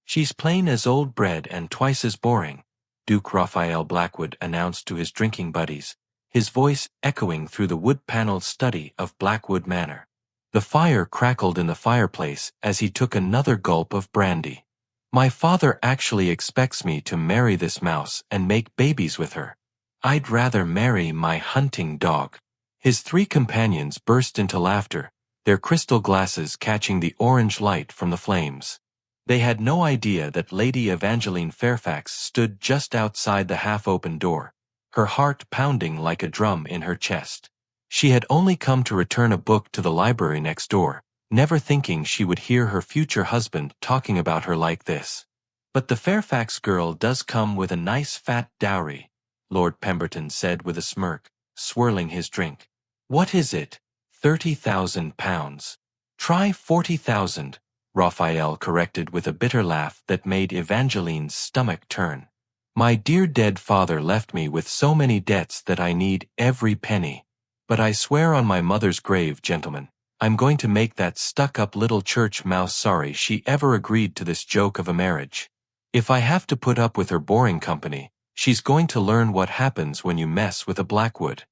"She's plain as old bread and twice as boring," Duke Raphael Blackwood announced to his drinking buddies, his voice echoing through the wood-paneled study of Blackwood Manor. The fire crackled in the fireplace as he took another gulp of brandy. "My father actually expects me to marry this mouse and make babies with her. I'd rather marry my hunting dog." His three companions burst into laughter, their crystal glasses catching the orange light from the flames. They had no idea that Lady Evangeline Fairfax stood just outside the half-open door, her heart pounding like a drum in her chest. She had only come to return a book to the library next door, never thinking she would hear her future husband talking about her like this. "But the Fairfax girl does come with a nice fat dowry," Lord Pemberton said with a smirk, swirling his drink. "What is it? £30,000. Try 40,000. Raphael corrected with a bitter laugh that made Evangeline's stomach turn. "My dear dead father left me with so many debts that I need every penny. But I swear on my mother's grave, gentlemen, I'm going to make that stuck-up little church mouse sorry she ever agreed to this joke of a marriage. If I have to put up with her boring company, she's going to learn what happens when you mess with a Blackwood."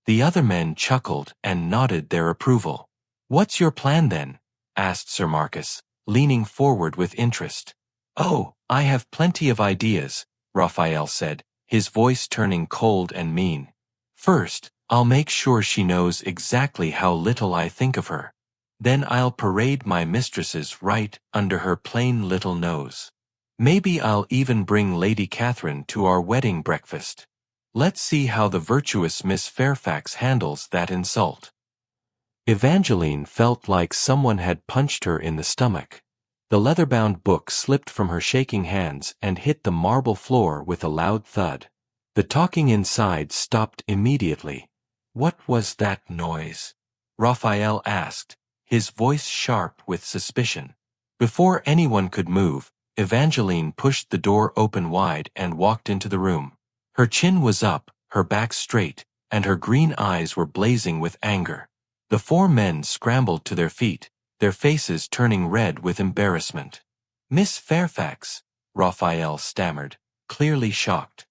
The other men chuckled and nodded their approval. "What's your plan then?" asked Sir Marcus, leaning forward with interest. "Oh, I have plenty of ideas," Raphael said, his voice turning cold and mean. "First, I'll make sure she knows exactly how little I think of her. Then I'll parade my mistresses right under her plain little nose. Maybe I'll even bring Lady Catherine to our wedding breakfast. Let's see how the virtuous Miss Fairfax handles that insult." Evangeline felt like someone had punched her in the stomach. The leather-bound book slipped from her shaking hands and hit the marble floor with a loud thud. The talking inside stopped immediately. "What was that noise?" Raphael asked, his voice sharp with suspicion. Before anyone could move, Evangeline pushed the door open wide and walked into the room. Her chin was up, her back straight, and her green eyes were blazing with anger. The four men scrambled to their feet, their faces turning red with embarrassment. "Miss Fairfax," Raphael stammered, clearly shocked.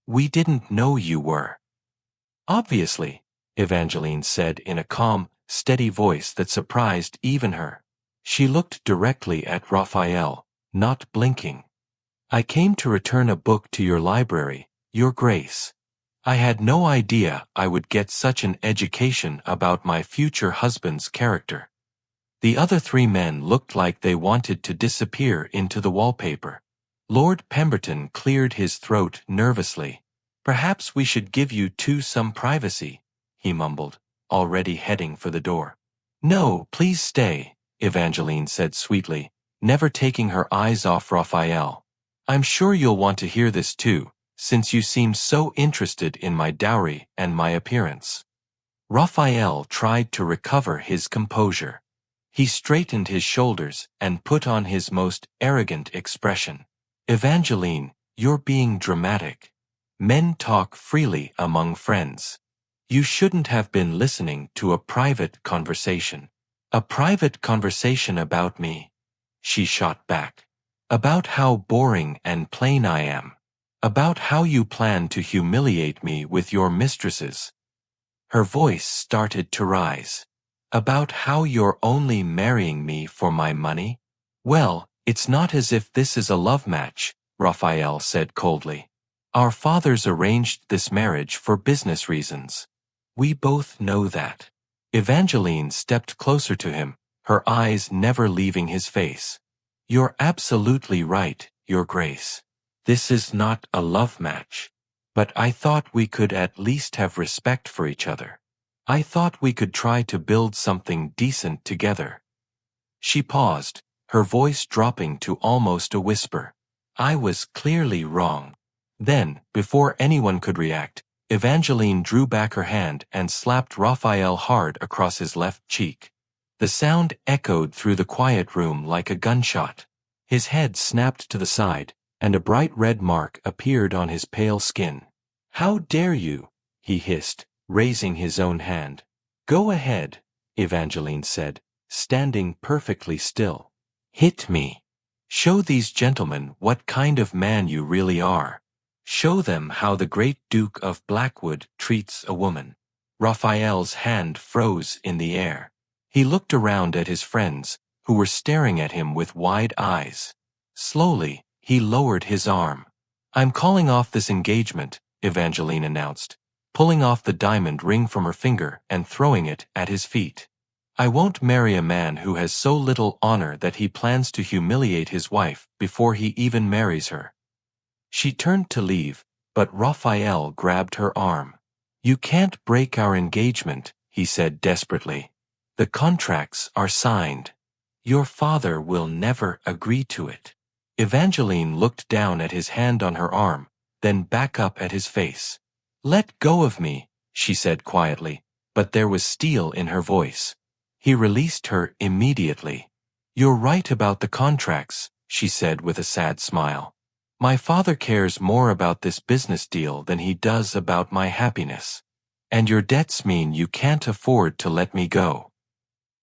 We didn't know you were." "Obviously," Evangeline said in a calm, steady voice that surprised even her. She looked directly at Raphael, not blinking. "I came to return a book to your library, Your Grace. I had no idea I would get such an education about my future husband's character." The other three men looked like they wanted to disappear into the wallpaper. Lord Pemberton cleared his throat nervously. "Perhaps we should give you two some privacy," he mumbled, already heading for the door. "No, please stay," Evangeline said sweetly, never taking her eyes off Raphael. "I'm sure you'll want to hear this too, since you seem so interested in my dowry and my appearance." Raphael tried to recover his composure. He straightened his shoulders and put on his most arrogant expression. "Evangeline, you're being dramatic. Men talk freely among friends. You shouldn't have been listening to a private conversation." "A private conversation about me?" she shot back. "About how boring and plain I am. About how you plan to humiliate me with your mistresses." Her voice started to rise. "About how you're only marrying me for my money?" "Well, it's not as if this is a love match," Raphael said coldly. "Our fathers arranged this marriage for business reasons. We both know that." Evangeline stepped closer to him, her eyes never leaving his face. "You're absolutely right, Your Grace. This is not a love match. But I thought we could at least have respect for each other. I thought we could try to build something decent together." She paused, her voice dropping to almost a whisper. "I was clearly wrong." Then, before anyone could react, Evangeline drew back her hand and slapped Raphael hard across his left cheek. The sound echoed through the quiet room like a gunshot. His head snapped to the side, and a bright red mark appeared on his pale skin. "How dare you?" he hissed, raising his own hand. "Go ahead," Evangeline said, standing perfectly still. "Hit me." Show these gentlemen what kind of man you really are. Show them how the great Duke of Blackwood treats a woman. Raphael's hand froze in the air. He looked around at his friends, who were staring at him with wide eyes. Slowly, he lowered his arm. I'm calling off this engagement, Evangeline announced, pulling off the diamond ring from her finger and throwing it at his feet. I won't marry a man who has so little honor that he plans to humiliate his wife before he even marries her. She turned to leave, but Raphael grabbed her arm. You can't break our engagement, he said desperately. The contracts are signed. Your father will never agree to it. Evangeline looked down at his hand on her arm, then back up at his face. Let go of me, she said quietly, but there was steel in her voice. He released her immediately. You're right about the contracts, she said with a sad smile. My father cares more about this business deal than he does about my happiness. And your debts mean you can't afford to let me go.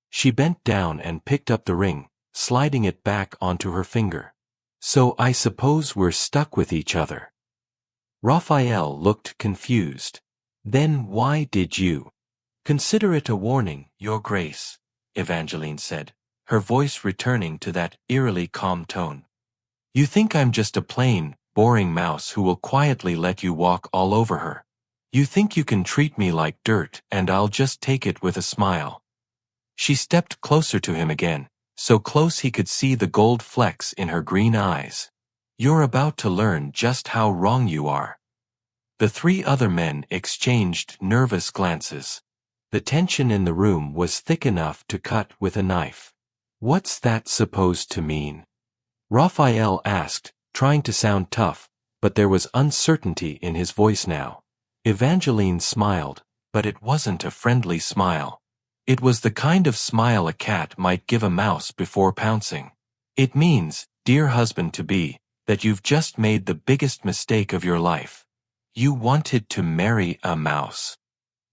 She bent down and picked up the ring, sliding it back onto her finger. So I suppose we're stuck with each other. Raphael looked confused. Then why did you? Consider it a warning, Your Grace, Evangeline said, her voice returning to that eerily calm tone. You think I'm just a plain, boring mouse who will quietly let you walk all over her. You think you can treat me like dirt and I'll just take it with a smile. She stepped closer to him again, so close he could see the gold flecks in her green eyes. You're about to learn just how wrong you are. The three other men exchanged nervous glances. The tension in the room was thick enough to cut with a knife. What's that supposed to mean? Raphael asked, trying to sound tough, but there was uncertainty in his voice now. Evangeline smiled, but it wasn't a friendly smile. It was the kind of smile a cat might give a mouse before pouncing. It means, dear husband-to-be, that you've just made the biggest mistake of your life. You wanted to marry a mouse.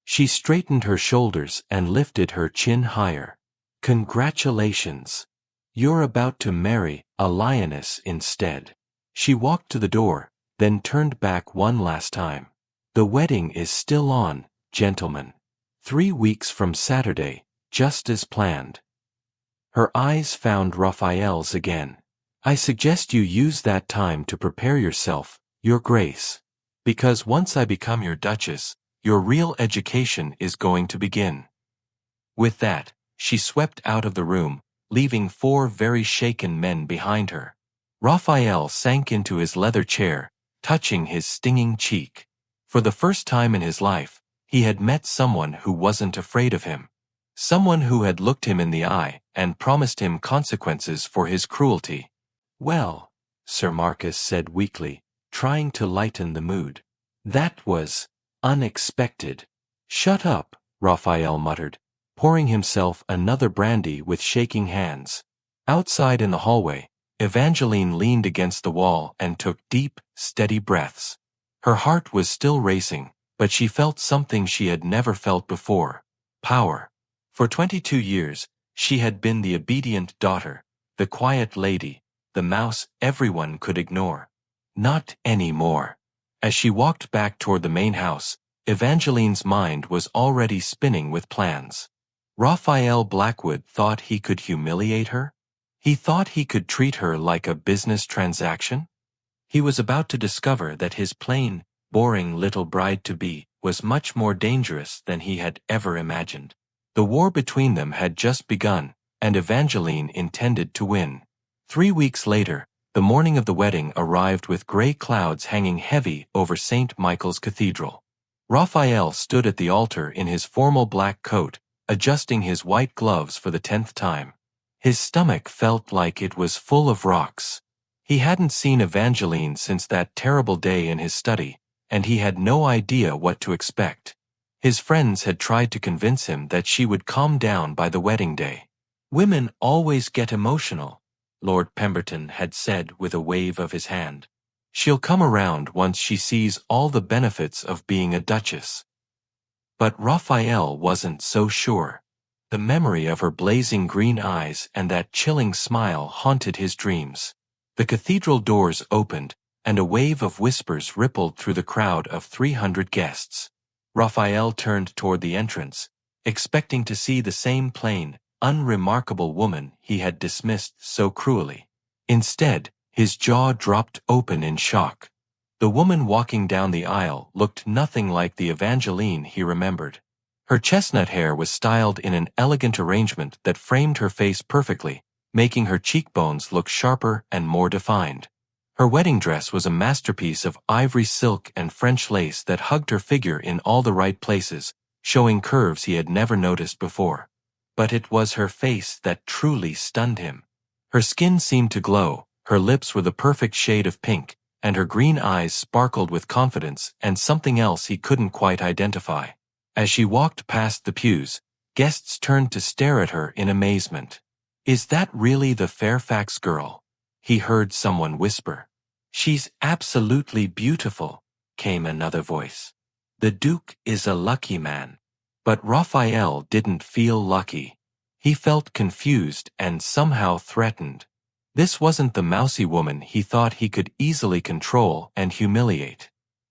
She straightened her shoulders and lifted her chin higher. Congratulations. You're about to marry a lioness instead. She walked to the door, then turned back one last time. The wedding is still on, gentlemen. 3 weeks from Saturday, just as planned. Her eyes found Raphael's again. I suggest you use that time to prepare yourself, Your Grace. Because once I become your Duchess, your real education is going to begin. With that, she swept out of the room, leaving 4 very shaken men behind her. Raphael sank into his leather chair, touching his stinging cheek. For the first time in his life, he had met someone who wasn't afraid of him. Someone who had looked him in the eye and promised him consequences for his cruelty. Well, Sir Marcus said weakly, trying to lighten the mood. That was unexpected. Shut up, Raphael muttered, pouring himself another brandy with shaking hands. Outside in the hallway, Evangeline leaned against the wall and took deep, steady breaths. Her heart was still racing, but she felt something she had never felt before. Power. For 22 years, she had been the obedient daughter, the quiet lady, the mouse everyone could ignore. Not anymore. As she walked back toward the main house, Evangeline's mind was already spinning with plans. Raphael Blackwood thought he could humiliate her? He thought he could treat her like a business transaction? He was about to discover that his plain, boring little bride-to-be was much more dangerous than he had ever imagined. The war between them had just begun, and Evangeline intended to win. 3 weeks later, the morning of the wedding arrived with gray clouds hanging heavy over St. Michael's Cathedral. Raphael stood at the altar in his formal black coat, adjusting his white gloves for the 10th time. His stomach felt like it was full of rocks. He hadn't seen Evangeline since that terrible day in his study, and he had no idea what to expect. His friends had tried to convince him that she would calm down by the wedding day. Women always get emotional, Lord Pemberton had said with a wave of his hand. She'll come around once she sees all the benefits of being a duchess. But Raphael wasn't so sure. The memory of her blazing green eyes and that chilling smile haunted his dreams. The cathedral doors opened, and a wave of whispers rippled through the crowd of 300 guests. Raphael turned toward the entrance, expecting to see the same plain, unremarkable woman he had dismissed so cruelly. Instead, his jaw dropped open in shock. The woman walking down the aisle looked nothing like the Evangeline he remembered. Her chestnut hair was styled in an elegant arrangement that framed her face perfectly, making her cheekbones look sharper and more defined. Her wedding dress was a masterpiece of ivory silk and French lace that hugged her figure in all the right places, showing curves he had never noticed before. But it was her face that truly stunned him. Her skin seemed to glow, her lips were the perfect shade of pink, and her green eyes sparkled with confidence and something else he couldn't quite identify. As she walked past the pews, guests turned to stare at her in amazement. "Is that really the Fairfax girl?" he heard someone whisper. "She's absolutely beautiful," came another voice. "The Duke is a lucky man." But Raphael didn't feel lucky. He felt confused and somehow threatened. This wasn't the mousy woman he thought he could easily control and humiliate.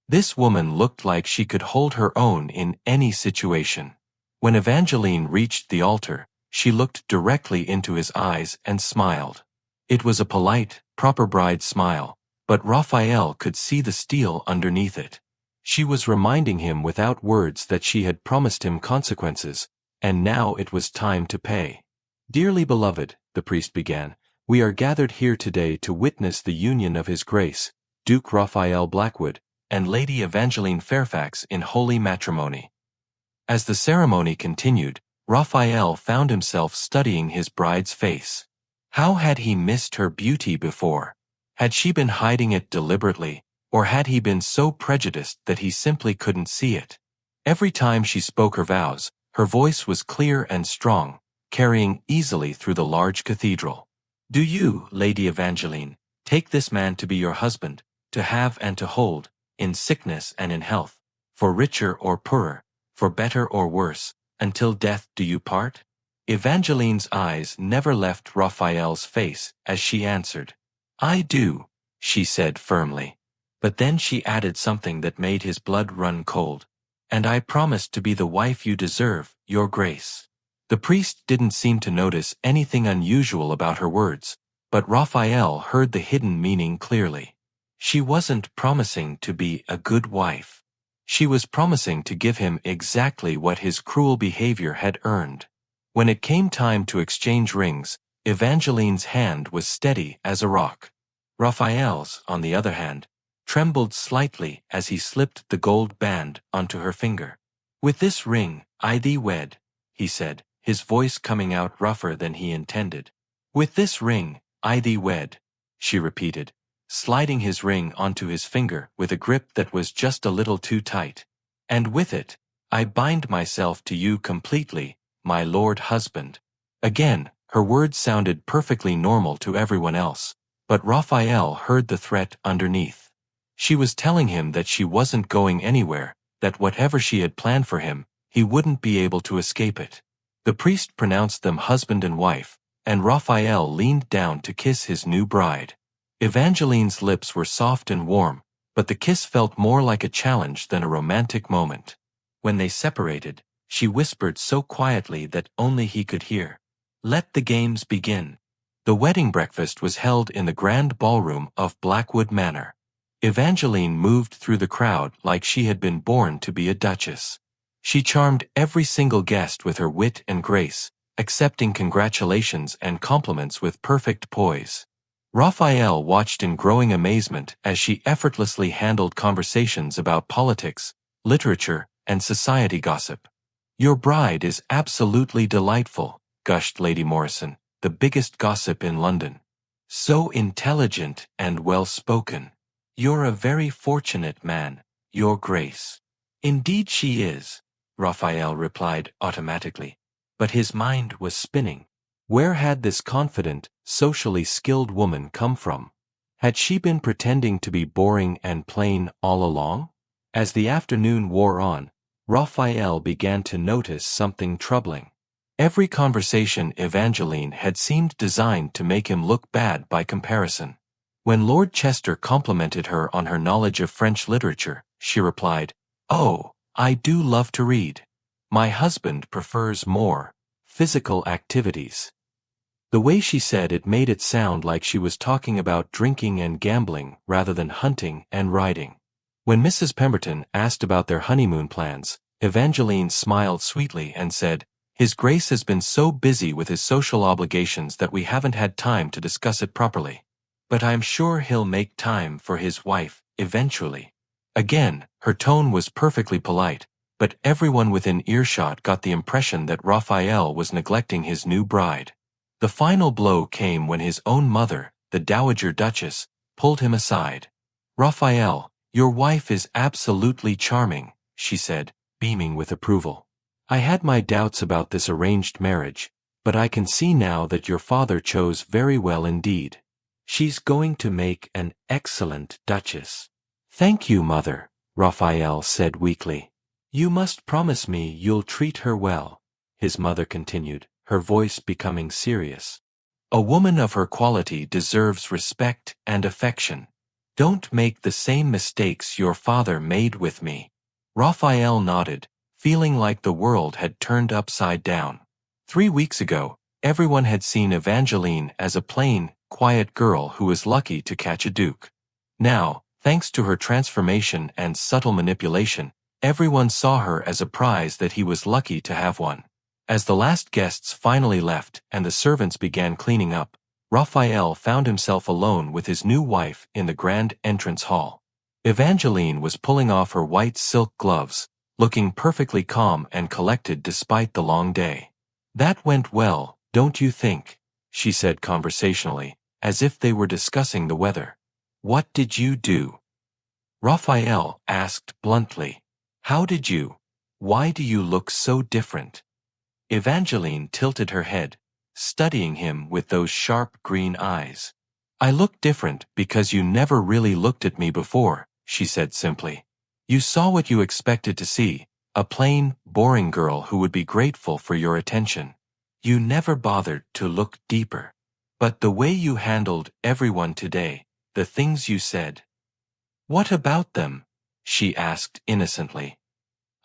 This woman looked like she could hold her own in any situation. When Evangeline reached the altar, she looked directly into his eyes and smiled. It was a polite, proper bride smile, but Raphael could see the steel underneath it. She was reminding him without words that she had promised him consequences, and now it was time to pay. "Dearly beloved," the priest began, "we are gathered here today to witness the union of His Grace, Duke Raphael Blackwood, and Lady Evangeline Fairfax in holy matrimony." As the ceremony continued, Raphael found himself studying his bride's face. How had he missed her beauty before? Had she been hiding it deliberately, or had he been so prejudiced that he simply couldn't see it? Every time she spoke her vows, her voice was clear and strong, carrying easily through the large cathedral. "Do you, Lady Evangeline, take this man to be your husband, to have and to hold, in sickness and in health, for richer or poorer, for better or worse, until death do you part?" Evangeline's eyes never left Raphael's face as she answered. "I do," she said firmly. But then she added something that made his blood run cold. "And I promise to be the wife you deserve, Your Grace." The priest didn't seem to notice anything unusual about her words, but Raphael heard the hidden meaning clearly. She wasn't promising to be a good wife. She was promising to give him exactly what his cruel behavior had earned. When it came time to exchange rings, Evangeline's hand was steady as a rock. Raphael's, on the other hand, trembled slightly as he slipped the gold band onto her finger. "With this ring, I thee wed," he said, his voice coming out rougher than he intended. "With this ring, I thee wed," she repeated, sliding his ring onto his finger with a grip that was just a little too tight. "And with it, I bind myself to you completely, my lord husband." Again, her words sounded perfectly normal to everyone else, but Raphael heard the threat underneath. She was telling him that she wasn't going anywhere, that whatever she had planned for him, he wouldn't be able to escape it. The priest pronounced them husband and wife, and Raphael leaned down to kiss his new bride. Evangeline's lips were soft and warm, but the kiss felt more like a challenge than a romantic moment. When they separated, she whispered so quietly that only he could hear, "Let the games begin." The wedding breakfast was held in the grand ballroom of Blackwood Manor. Evangeline moved through the crowd like she had been born to be a duchess. She charmed every single guest with her wit and grace, accepting congratulations and compliments with perfect poise. Raphael watched in growing amazement as she effortlessly handled conversations about politics, literature, and society gossip. "Your bride is absolutely delightful," gushed Lady Morrison, the biggest gossip in London. "So intelligent and well-spoken. You're a very fortunate man, Your Grace." "Indeed she is," Raphael replied automatically, but his mind was spinning. Where had this confident, socially skilled woman come from? Had she been pretending to be boring and plain all along? As the afternoon wore on, Raphael began to notice something troubling. Every conversation Evangeline had seemed designed to make him look bad by comparison. When Lord Chester complimented her on her knowledge of French literature, she replied, "Oh, I do love to read. My husband prefers more physical activities." The way she said it made it sound like she was talking about drinking and gambling rather than hunting and riding. When Mrs. Pemberton asked about their honeymoon plans, Evangeline smiled sweetly and said, "His Grace has been so busy with his social obligations that we haven't had time to discuss it properly. But I'm sure he'll make time for his wife, eventually." Again, her tone was perfectly polite, but everyone within earshot got the impression that Raphael was neglecting his new bride. The final blow came when his own mother, the Dowager Duchess, pulled him aside. "Raphael, your wife is absolutely charming," she said, beaming with approval. "I had my doubts about this arranged marriage, but I can see now that your father chose very well indeed. She's going to make an excellent duchess." "Thank you, mother," Raphael said weakly. "You must promise me you'll treat her well," his mother continued, her voice becoming serious. "A woman of her quality deserves respect and affection. Don't make the same mistakes your father made with me." Raphael nodded, feeling like the world had turned upside down. 3 weeks ago, everyone had seen Evangeline as a plain, quiet girl who was lucky to catch a duke. Now, thanks to her transformation and subtle manipulation, everyone saw her as a prize that he was lucky to have won. As the last guests finally left and the servants began cleaning up, Raphael found himself alone with his new wife in the grand entrance hall. Evangeline was pulling off her white silk gloves, looking perfectly calm and collected despite the long day. "That went well, don't you think?" she said conversationally, as if they were discussing the weather. "What did you do?" Raphael asked bluntly. "How did you? Why do you look so different?" Evangeline tilted her head, studying him with those sharp green eyes. "I look different because you never really looked at me before," she said simply. "You saw what you expected to see, a plain, boring girl who would be grateful for your attention. You never bothered to look deeper. But the way you handled everyone today, the things you said—" "What about them?" she asked innocently.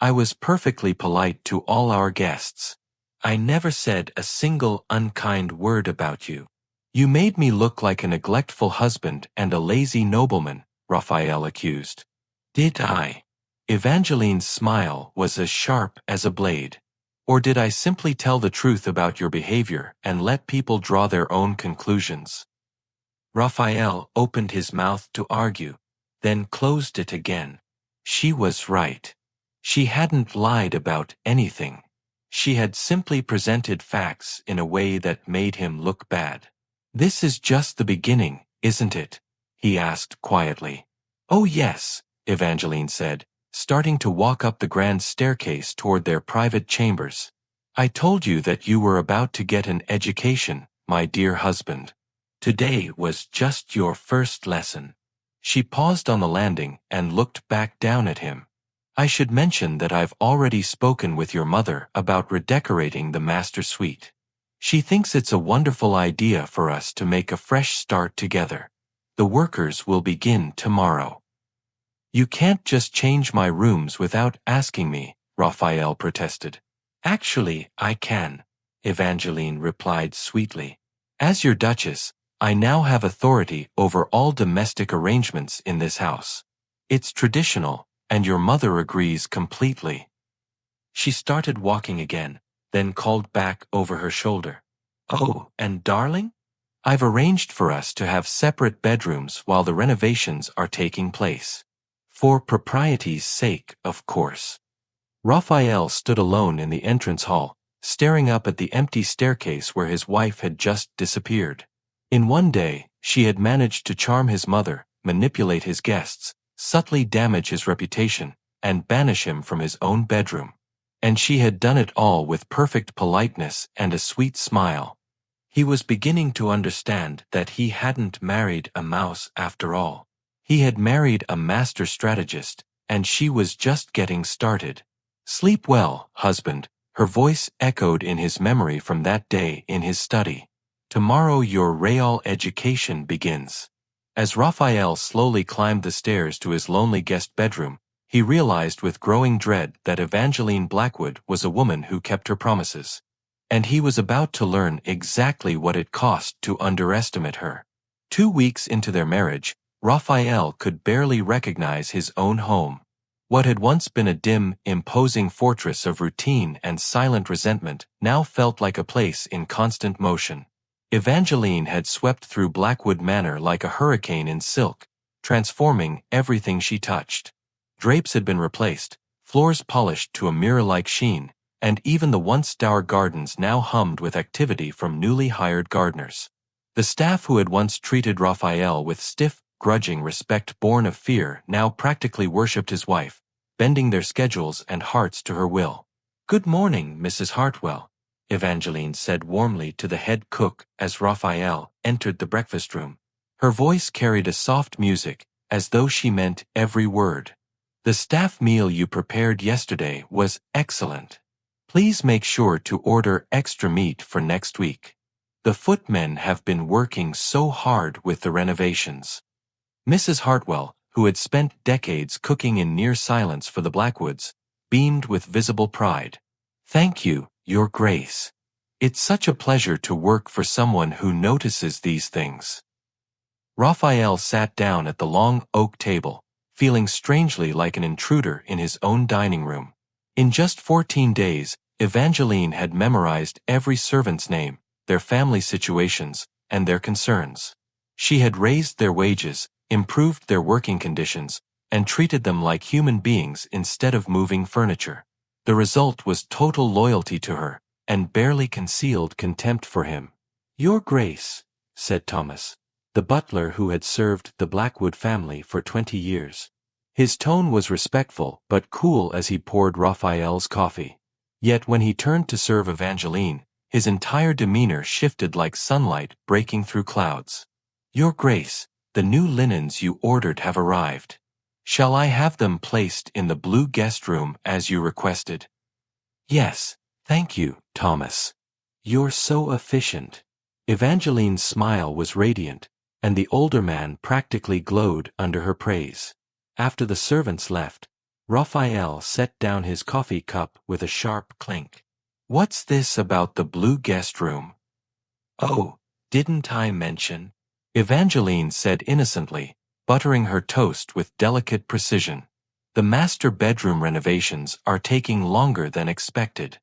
"I was perfectly polite to all our guests. I never said a single unkind word about you. You made me look like a neglectful husband and a lazy nobleman," Raphael accused. "Did I?" Evangeline's smile was as sharp as a blade. "Or did I simply tell the truth about your behavior and let people draw their own conclusions?" Raphael opened his mouth to argue, then closed it again. She was right. She hadn't lied about anything. She had simply presented facts in a way that made him look bad. "This is just the beginning, isn't it?" he asked quietly. "Oh yes," Evangeline said, starting to walk up the grand staircase toward their private chambers. "I told you that you were about to get an education, my dear husband. Today was just your first lesson." She paused on the landing and looked back down at him. "I should mention that I've already spoken with your mother about redecorating the master suite. She thinks it's a wonderful idea for us to make a fresh start together. The workers will begin tomorrow." "You can't just change my rooms without asking me," Raphael protested. "Actually, I can," Evangeline replied sweetly. "As your duchess, I now have authority over all domestic arrangements in this house. It's traditional, and your mother agrees completely." She started walking again, then called back over her shoulder. "Oh, and darling? I've arranged for us to have separate bedrooms while the renovations are taking place. For propriety's sake, of course." Raphael stood alone in the entrance hall, staring up at the empty staircase where his wife had just disappeared. In one day, she had managed to charm his mother, manipulate his guests, subtly damage his reputation, and banish him from his own bedroom. And she had done it all with perfect politeness and a sweet smile. He was beginning to understand that he hadn't married a mouse after all. He had married a master strategist, and she was just getting started. "Sleep well, husband," her voice echoed in his memory from that day in his study. "Tomorrow your Real education begins." As Raphael slowly climbed the stairs to his lonely guest bedroom, he realized with growing dread that Evangeline Blackwood was a woman who kept her promises. And he was about to learn exactly what it cost to underestimate her. 2 weeks into their marriage, Raphael could barely recognize his own home. What had once been a dim, imposing fortress of routine and silent resentment now felt like a place in constant motion. Evangeline had swept through Blackwood Manor like a hurricane in silk, transforming everything she touched. Drapes had been replaced, floors polished to a mirror-like sheen, and even the once dour gardens now hummed with activity from newly hired gardeners. The staff who had once treated Raphael with stiff, grudging respect born of fear now practically worshipped his wife, bending their schedules and hearts to her will. "Good morning, Mrs. Hartwell," Evangeline said warmly to the head cook as Raphael entered the breakfast room. Her voice carried a soft music, as though she meant every word. "The staff meal you prepared yesterday was excellent. Please make sure to order extra meat for next week. The footmen have been working so hard with the renovations." Mrs. Hartwell, who had spent decades cooking in near silence for the Blackwoods, beamed with visible pride. "Thank you, Your Grace. It's such a pleasure to work for someone who notices these things." Raphael sat down at the long oak table, feeling strangely like an intruder in his own dining room. In just 14 days, Evangeline had memorized every servant's name, their family situations, and their concerns. She had raised their wages, improved their working conditions, and treated them like human beings instead of moving furniture. The result was total loyalty to her, and barely concealed contempt for him. "Your Grace," said Thomas, the butler who had served the Blackwood family for 20 years. His tone was respectful but cool as he poured Raphael's coffee. Yet when he turned to serve Evangeline, his entire demeanor shifted like sunlight breaking through clouds. "Your Grace, the new linens you ordered have arrived. Shall I have them placed in the blue guest room as you requested?" "Yes, thank you, Thomas. You're so efficient." Evangeline's smile was radiant, and the older man practically glowed under her praise. After the servants left, Raphael set down his coffee cup with a sharp clink. "What's this about the blue guest room?" "Oh, didn't I mention?" Evangeline said innocently, buttering her toast with delicate precision. "The master bedroom renovations are taking longer than expected.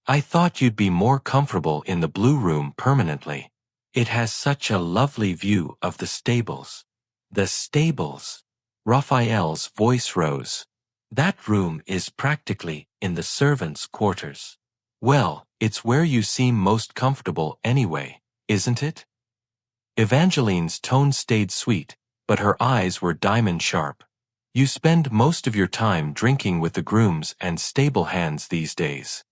I thought you'd be more comfortable in the blue room permanently. It has such a lovely view of the stables." "The stables?" Raphael's voice rose. "That room is practically in the servants' quarters." "Well, it's where you seem most comfortable anyway, isn't it?" Evangeline's tone stayed sweet, but her eyes were diamond sharp. "You spend most of your time drinking with the grooms and stable hands these days."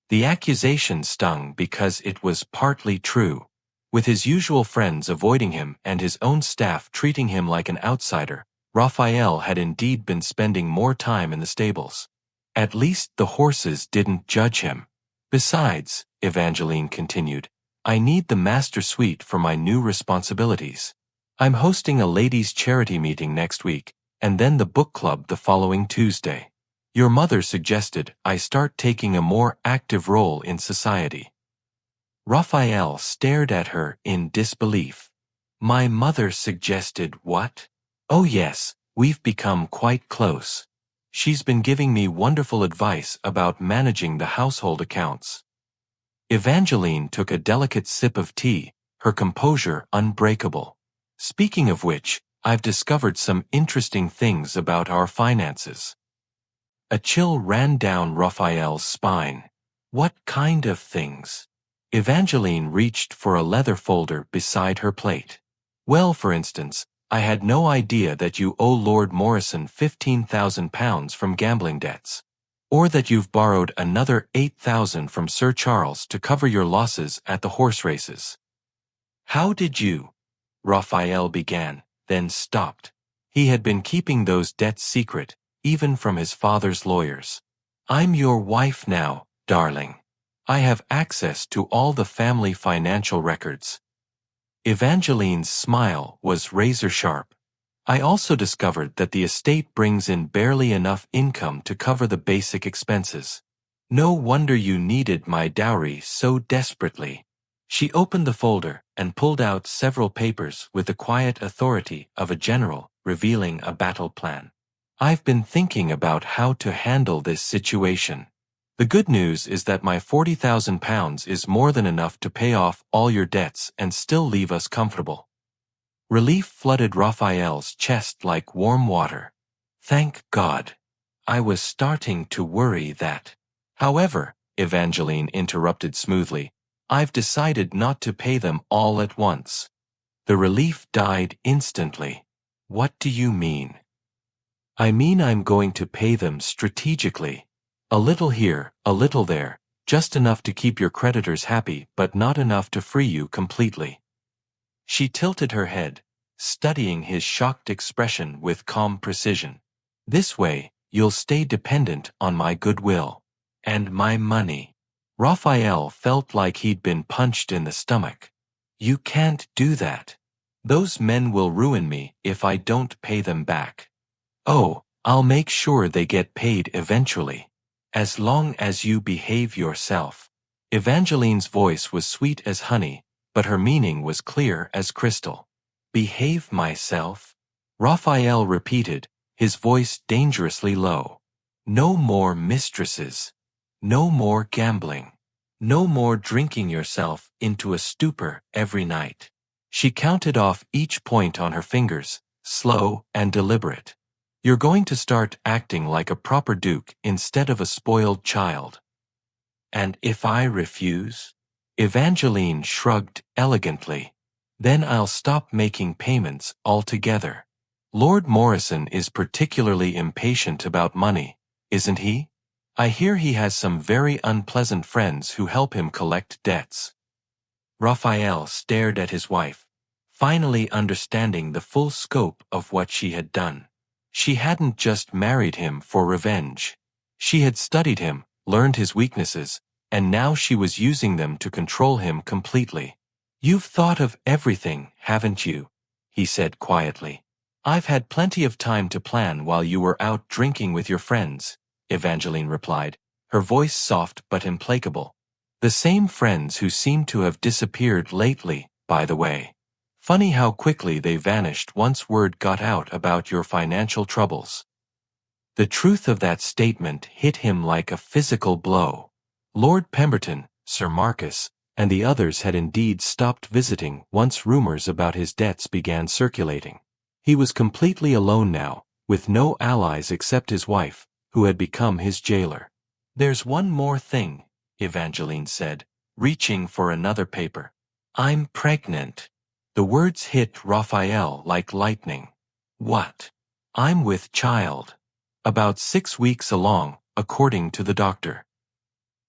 The accusation stung because it was partly true. With his usual friends avoiding him and his own staff treating him like an outsider, Raphael had indeed been spending more time in the stables. At least the horses didn't judge him. "Besides," Evangeline continued, "I need the master suite for my new responsibilities. I'm hosting a ladies' charity meeting next week, and then the book club the following Tuesday. Your mother suggested I start taking a more active role in society." Raphael stared at her in disbelief. "My mother suggested what?" "Oh yes, we've become quite close. She's been giving me wonderful advice about managing the household accounts." Evangeline took a delicate sip of tea, her composure unbreakable. "Speaking of which, I've discovered some interesting things about our finances." A chill ran down Raphael's spine. "What kind of things?" Evangeline reached for a leather folder beside her plate. "Well, for instance, I had no idea that you owe Lord Morrison £15,000 from gambling debts. Or that you've borrowed another £8,000 from Sir Charles to cover your losses at the horse races." "How did you?" Raphael began, then stopped. He had been keeping those debts secret, even from his father's lawyers. "I'm your wife now, darling. I have access to all the family financial records." Evangeline's smile was razor-sharp. I also discovered that the estate brings in barely enough income to cover the basic expenses. No wonder you needed my dowry so desperately. She opened the folder and pulled out several papers with the quiet authority of a general, revealing a battle plan. I've been thinking about how to handle this situation. The good news is that my £40,000 is more than enough to pay off all your debts and still leave us comfortable. Relief flooded Raphael's chest like warm water. Thank God. I was starting to worry that. However, Evangeline interrupted smoothly, I've decided not to pay them all at once. The relief died instantly. What do you mean? I mean I'm going to pay them strategically. A little here, a little there, just enough to keep your creditors happy but not enough to free you completely. She tilted her head, studying his shocked expression with calm precision. This way, you'll stay dependent on my goodwill. And my money. Raphael felt like he'd been punched in the stomach. You can't do that. Those men will ruin me if I don't pay them back. Oh, I'll make sure they get paid eventually. As long as you behave yourself. Evangeline's voice was sweet as honey, but her meaning was clear as crystal. Behave myself? Raphael repeated, his voice dangerously low. No more mistresses. No more gambling. No more drinking yourself into a stupor every night. She counted off each point on her fingers, slow and deliberate. You're going to start acting like a proper duke instead of a spoiled child. And if I refuse? Evangeline shrugged elegantly. Then I'll stop making payments altogether. Lord Morrison is particularly impatient about money, isn't he? I hear he has some very unpleasant friends who help him collect debts. Raphael stared at his wife, finally understanding the full scope of what she had done. She hadn't just married him for revenge. She had studied him, learned his weaknesses, and now she was using them to control him completely. You've thought of everything, haven't you? He said quietly. I've had plenty of time to plan while you were out drinking with your friends, Evangeline replied, her voice soft but implacable. The same friends who seem to have disappeared lately, by the way. Funny how quickly they vanished once word got out about your financial troubles. The truth of that statement hit him like a physical blow. Lord Pemberton, Sir Marcus, and the others had indeed stopped visiting once rumors about his debts began circulating. He was completely alone now, with no allies except his wife, who had become his jailer. There's one more thing, Evangeline said, reaching for another paper. I'm pregnant. The words hit Raphael like lightning. What? I'm with child. About 6 weeks along, according to the doctor.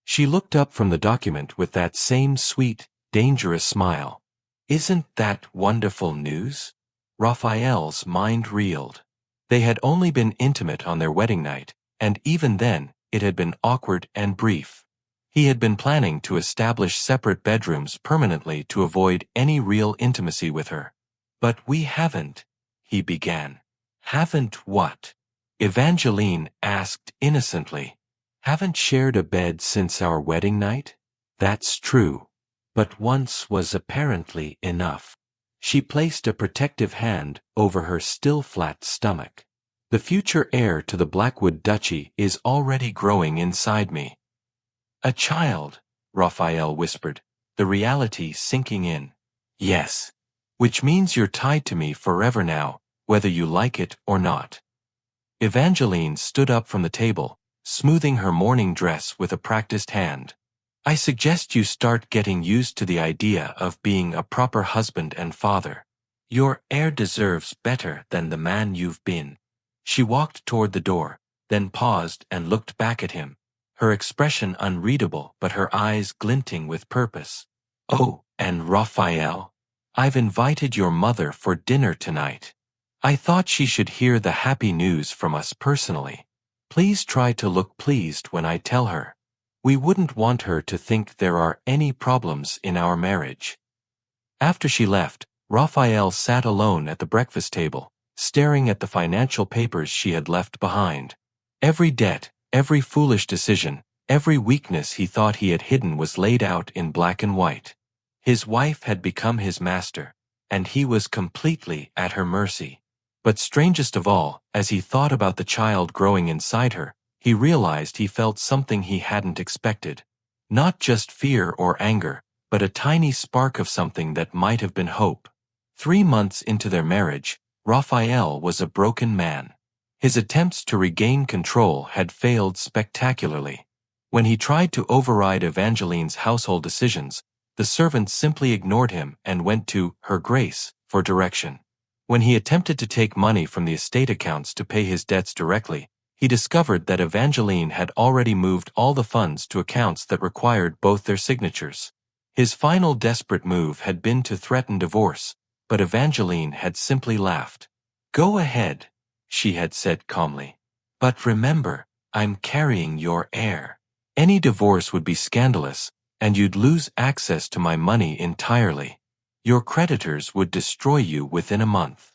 She looked up from the document with that same sweet, dangerous smile. Isn't that wonderful news? Raphael's mind reeled. They had only been intimate on their wedding night, and even then, it had been awkward and brief. He had been planning to establish separate bedrooms permanently to avoid any real intimacy with her. But we haven't, he began. Haven't what? Evangeline asked innocently. Haven't shared a bed since our wedding night? That's true. But once was apparently enough. She placed a protective hand over her still flat stomach. The future heir to the Blackwood duchy is already growing inside me. A child, Raphael whispered, the reality sinking in. Yes. Which means you're tied to me forever now, whether you like it or not. Evangeline stood up from the table, smoothing her morning dress with a practiced hand. I suggest you start getting used to the idea of being a proper husband and father. Your heir deserves better than the man you've been. She walked toward the door, then paused and looked back at him, her expression unreadable but her eyes glinting with purpose. Oh, and Raphael, I've invited your mother for dinner tonight. I thought she should hear the happy news from us personally. Please try to look pleased when I tell her. We wouldn't want her to think there are any problems in our marriage. After she left, Raphael sat alone at the breakfast table, staring at the financial papers she had left behind. Every debt, every foolish decision, every weakness he thought he had hidden was laid out in black and white. His wife had become his master, and he was completely at her mercy. But strangest of all, as he thought about the child growing inside her, he realized he felt something he hadn't expected. Not just fear or anger, but a tiny spark of something that might have been hope. 3 months into their marriage, Raphael was a broken man. His attempts to regain control had failed spectacularly. When he tried to override Evangeline's household decisions, the servants simply ignored him and went to Her Grace for direction. When he attempted to take money from the estate accounts to pay his debts directly, he discovered that Evangeline had already moved all the funds to accounts that required both their signatures. His final desperate move had been to threaten divorce, but Evangeline had simply laughed. "Go ahead," she had said calmly. "But remember, I'm carrying your heir. Any divorce would be scandalous, and you'd lose access to my money entirely. Your creditors would destroy you within a month."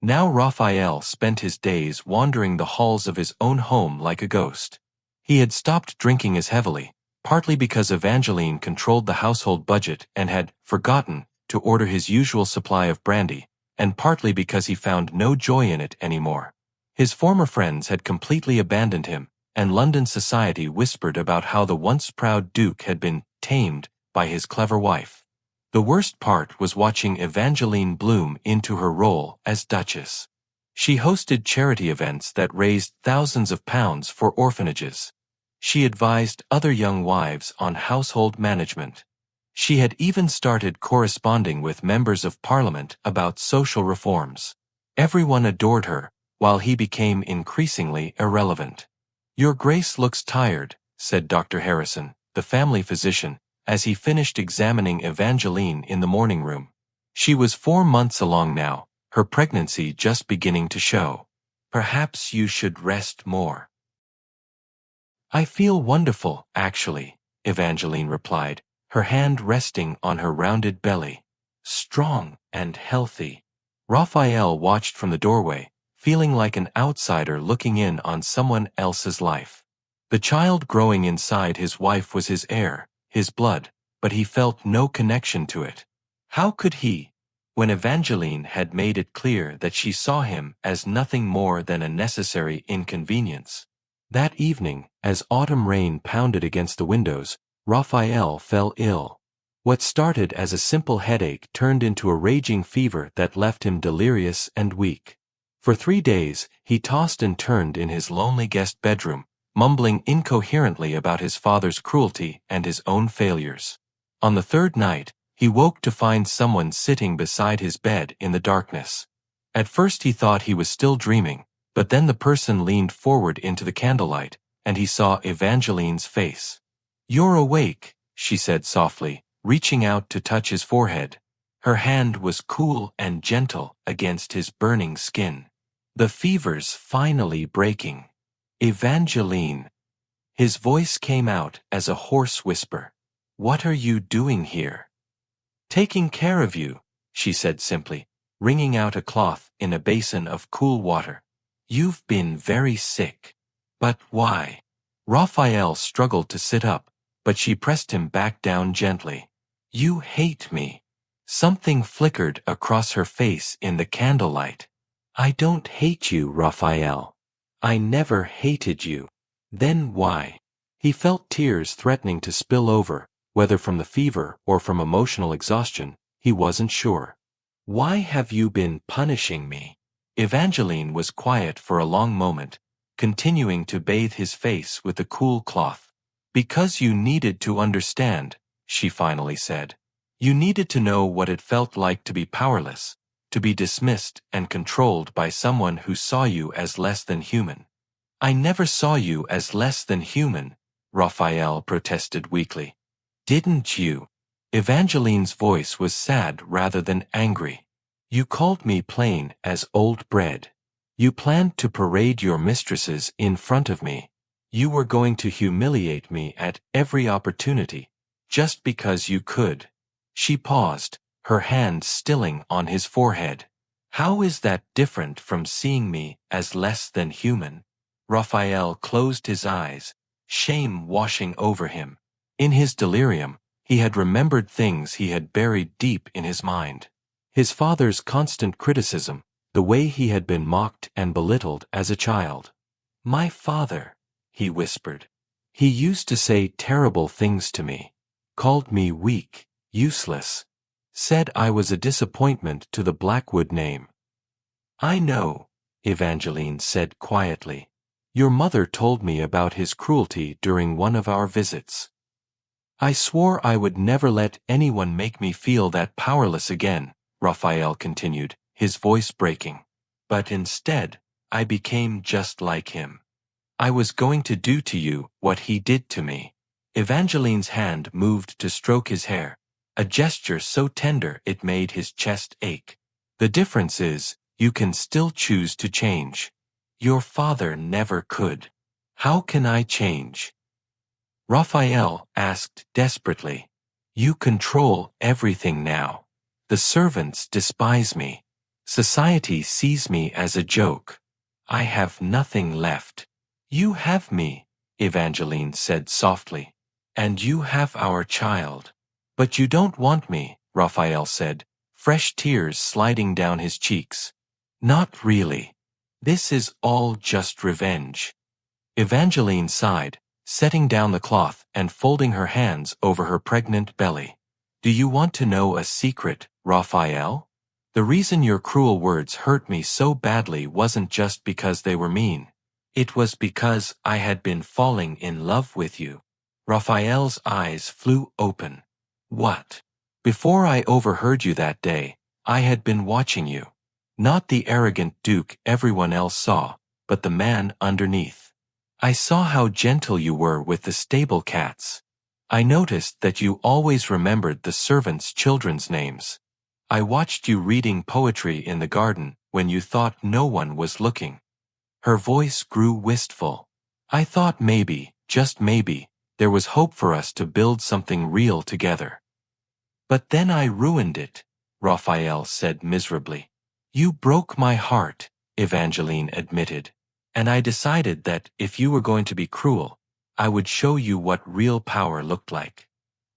Now Raphael spent his days wandering the halls of his own home like a ghost. He had stopped drinking as heavily, partly because Evangeline controlled the household budget and had forgotten to order his usual supply of brandy, and partly because he found no joy in it anymore. His former friends had completely abandoned him, and London society whispered about how the once proud Duke had been tamed by his clever wife. The worst part was watching Evangeline bloom into her role as Duchess. She hosted charity events that raised thousands of pounds for orphanages. She advised other young wives on household management. She had even started corresponding with members of Parliament about social reforms. Everyone adored her, while he became increasingly irrelevant. "Your Grace looks tired," said Dr. Harrison, the family physician, as he finished examining Evangeline in the morning room. She was 4 months along now, her pregnancy just beginning to show. "Perhaps you should rest more." "I feel wonderful, actually," Evangeline replied, her hand resting on her rounded belly. "Strong and healthy." Raphael watched from the doorway, feeling like an outsider looking in on someone else's life. The child growing inside his wife was his heir, his blood, but he felt no connection to it. How could he, when Evangeline had made it clear that she saw him as nothing more than a necessary inconvenience? That evening, as autumn rain pounded against the windows, Raphael fell ill. What started as a simple headache turned into a raging fever that left him delirious and weak. For 3 days, he tossed and turned in his lonely guest bedroom, mumbling incoherently about his father's cruelty and his own failures. On the 3rd night, he woke to find someone sitting beside his bed in the darkness. At first he thought he was still dreaming, but then the person leaned forward into the candlelight, and he saw Evangeline's face. "You're awake," she said softly, reaching out to touch his forehead. Her hand was cool and gentle against his burning skin. "The fever's finally breaking. Evangeline." His voice came out as a hoarse whisper. "What are you doing here?" "Taking care of you," she said simply, wringing out a cloth in a basin of cool water. "You've been very sick." "But why?" Raphael struggled to sit up, but she pressed him back down gently. "You hate me." Something flickered across her face in the candlelight. "I don't hate you, Raphael. I never hated you." "Then why?" He felt tears threatening to spill over, whether from the fever or from emotional exhaustion, he wasn't sure. "Why have you been punishing me?" Evangeline was quiet for a long moment, continuing to bathe his face with the cool cloth. "Because you needed to understand," she finally said. "You needed to know what it felt like to be powerless, to be dismissed and controlled by someone who saw you as less than human." "I never saw you as less than human," Raphael protested weakly. "Didn't you?" Evangeline's voice was sad rather than angry. "You called me plain as old bread. You planned to parade your mistresses in front of me. You were going to humiliate me at every opportunity, just because you could." She paused, her hand stilling on his forehead. How is that different from seeing me as less than human? Raphael closed his eyes, shame washing over him. In his delirium, he had remembered things he had buried deep in his mind. His father's constant criticism, the way he had been mocked and belittled as a child. "My father," he whispered. "He used to say terrible things to me. Called me weak, useless. Said I was a disappointment to the Blackwood name." "I know," Evangeline said quietly. "Your mother told me about his cruelty during one of our visits. I swore I would never let anyone make me feel that powerless again," Raphael continued, his voice breaking. "But instead, I became just like him. I was going to do to you what he did to me." Evangeline's hand moved to stroke his hair, a gesture so tender it made his chest ache. "The difference is, you can still choose to change. Your father never could. How can I change?" Raphael asked desperately. "You control everything now. The servants despise me. Society sees me as a joke. I have nothing left." "You have me," Evangeline said softly. "And you have our child." "But you don't want me," Raphael said, fresh tears sliding down his cheeks. "Not really. This is all just revenge." Evangeline sighed, setting down the cloth and folding her hands over her pregnant belly. "Do you want to know a secret, Raphael? The reason your cruel words hurt me so badly wasn't just because they were mean. It was because I had been falling in love with you." Raphael's eyes flew open. "What? Before I overheard you that day, I had been watching you. Not the arrogant Duke everyone else saw, but the man underneath. I saw how gentle you were with the stable cats. I noticed that you always remembered the servants' children's names. I watched you reading poetry in the garden when you thought no one was looking." Her voice grew wistful. "I thought maybe, just maybe, there was hope for us to build something real together. But then I ruined it," Raphael said miserably. "You broke my heart," Evangeline admitted. "And I decided that if you were going to be cruel, I would show you what real power looked like.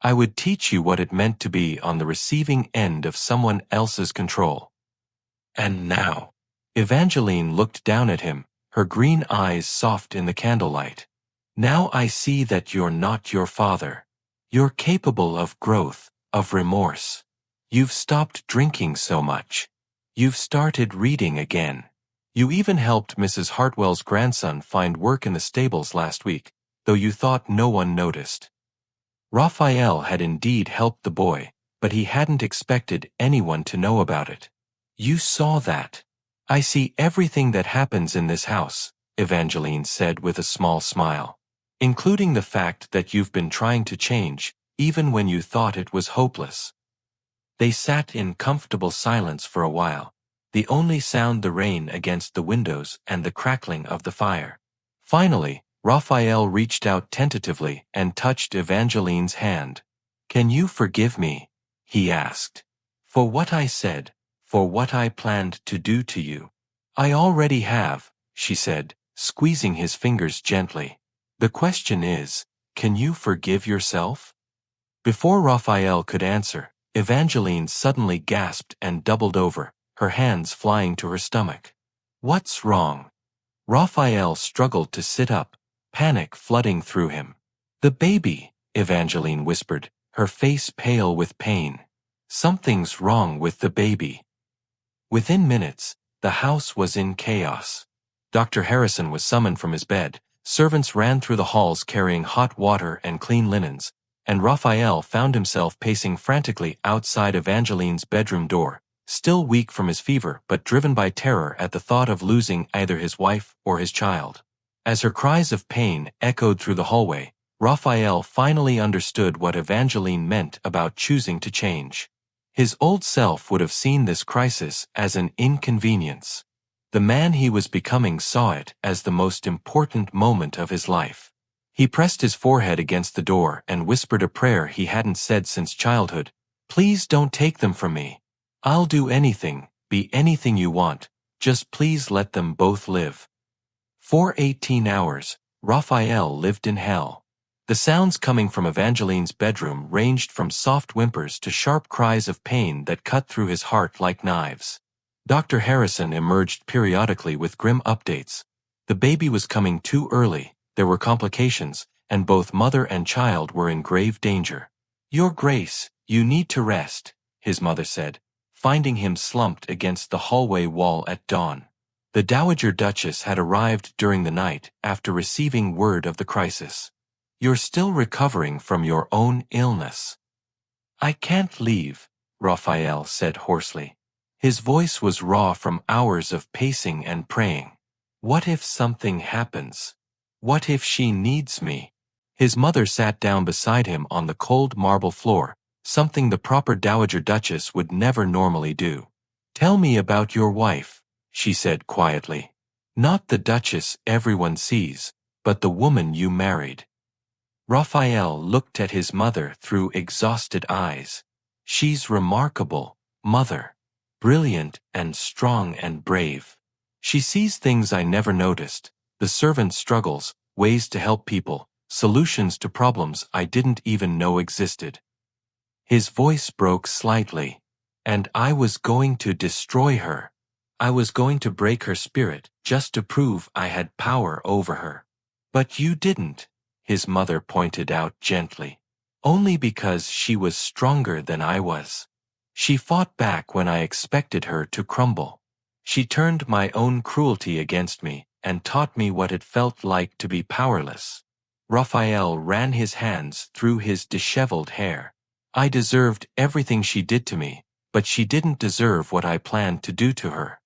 I would teach you what it meant to be on the receiving end of someone else's control." "And now," Evangeline looked down at him, her green eyes soft in the candlelight. "Now I see that you're not your father. You're capable of growth, of remorse. You've stopped drinking so much. You've started reading again. You even helped Mrs. Hartwell's grandson find work in the stables last week, though you thought no one noticed." Raphael had indeed helped the boy, but he hadn't expected anyone to know about it. "You saw that. I see everything that happens in this house," Evangeline said with a small smile. "Including the fact that you've been trying to change, even when you thought it was hopeless." They sat in comfortable silence for a while, the only sound the rain against the windows and the crackling of the fire. Finally, Raphael reached out tentatively and touched Evangeline's hand. "Can you forgive me?" he asked. "For what I said, for what I planned to do to you." "I already have," she said, squeezing his fingers gently. "The question is, can you forgive yourself?" Before Raphael could answer, Evangeline suddenly gasped and doubled over, her hands flying to her stomach. "What's wrong?" Raphael struggled to sit up, panic flooding through him. "The baby," Evangeline whispered, her face pale with pain. "Something's wrong with the baby." Within minutes, the house was in chaos. Dr. Harrison was summoned from his bed, servants ran through the halls carrying hot water and clean linens, and Raphael found himself pacing frantically outside Evangeline's bedroom door, still weak from his fever but driven by terror at the thought of losing either his wife or his child. As her cries of pain echoed through the hallway, Raphael finally understood what Evangeline meant about choosing to change. His old self would have seen this crisis as an inconvenience. The man he was becoming saw it as the most important moment of his life. He pressed his forehead against the door and whispered a prayer he hadn't said since childhood. Please don't take them from me. I'll do anything, be anything you want, just please let them both live. For 18 hours, Raphael lived in hell. The sounds coming from Evangeline's bedroom ranged from soft whimpers to sharp cries of pain that cut through his heart like knives. Dr. Harrison emerged periodically with grim updates. The baby was coming too early, there were complications, and both mother and child were in grave danger. Your Grace, you need to rest, his mother said, finding him slumped against the hallway wall at dawn. The Dowager Duchess had arrived during the night after receiving word of the crisis. You're still recovering from your own illness. I can't leave, Raphael said hoarsely. His voice was raw from hours of pacing and praying. What if something happens? What if she needs me? His mother sat down beside him on the cold marble floor, something the proper Dowager Duchess would never normally do. Tell me about your wife, she said quietly. Not the Duchess everyone sees, but the woman you married. Raphael looked at his mother through exhausted eyes. She's remarkable, mother. Brilliant and strong and brave. She sees things I never noticed, the servants' struggles, ways to help people, solutions to problems I didn't even know existed. His voice broke slightly. And I was going to destroy her. I was going to break her spirit just to prove I had power over her. But you didn't, his mother pointed out gently. Only because she was stronger than I was. She fought back when I expected her to crumble. She turned my own cruelty against me and taught me what it felt like to be powerless. Raphael ran his hands through his disheveled hair. I deserved everything she did to me, but she didn't deserve what I planned to do to her.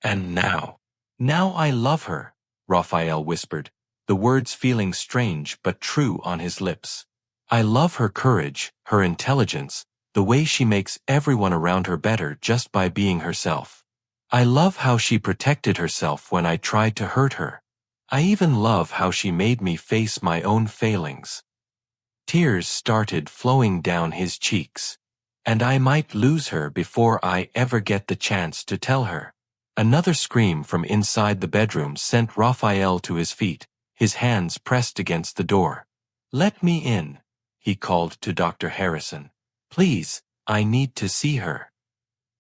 And now I love her, Raphael whispered, the words feeling strange but true on his lips. I love her courage, her intelligence, the way she makes everyone around her better just by being herself. I love how she protected herself when I tried to hurt her. I even love how she made me face my own failings. Tears started flowing down his cheeks. And I might lose her before I ever get the chance to tell her. Another scream from inside the bedroom sent Raphael to his feet, his hands pressed against the door. Let me in, he called to Dr. Harrison. Please, I need to see her.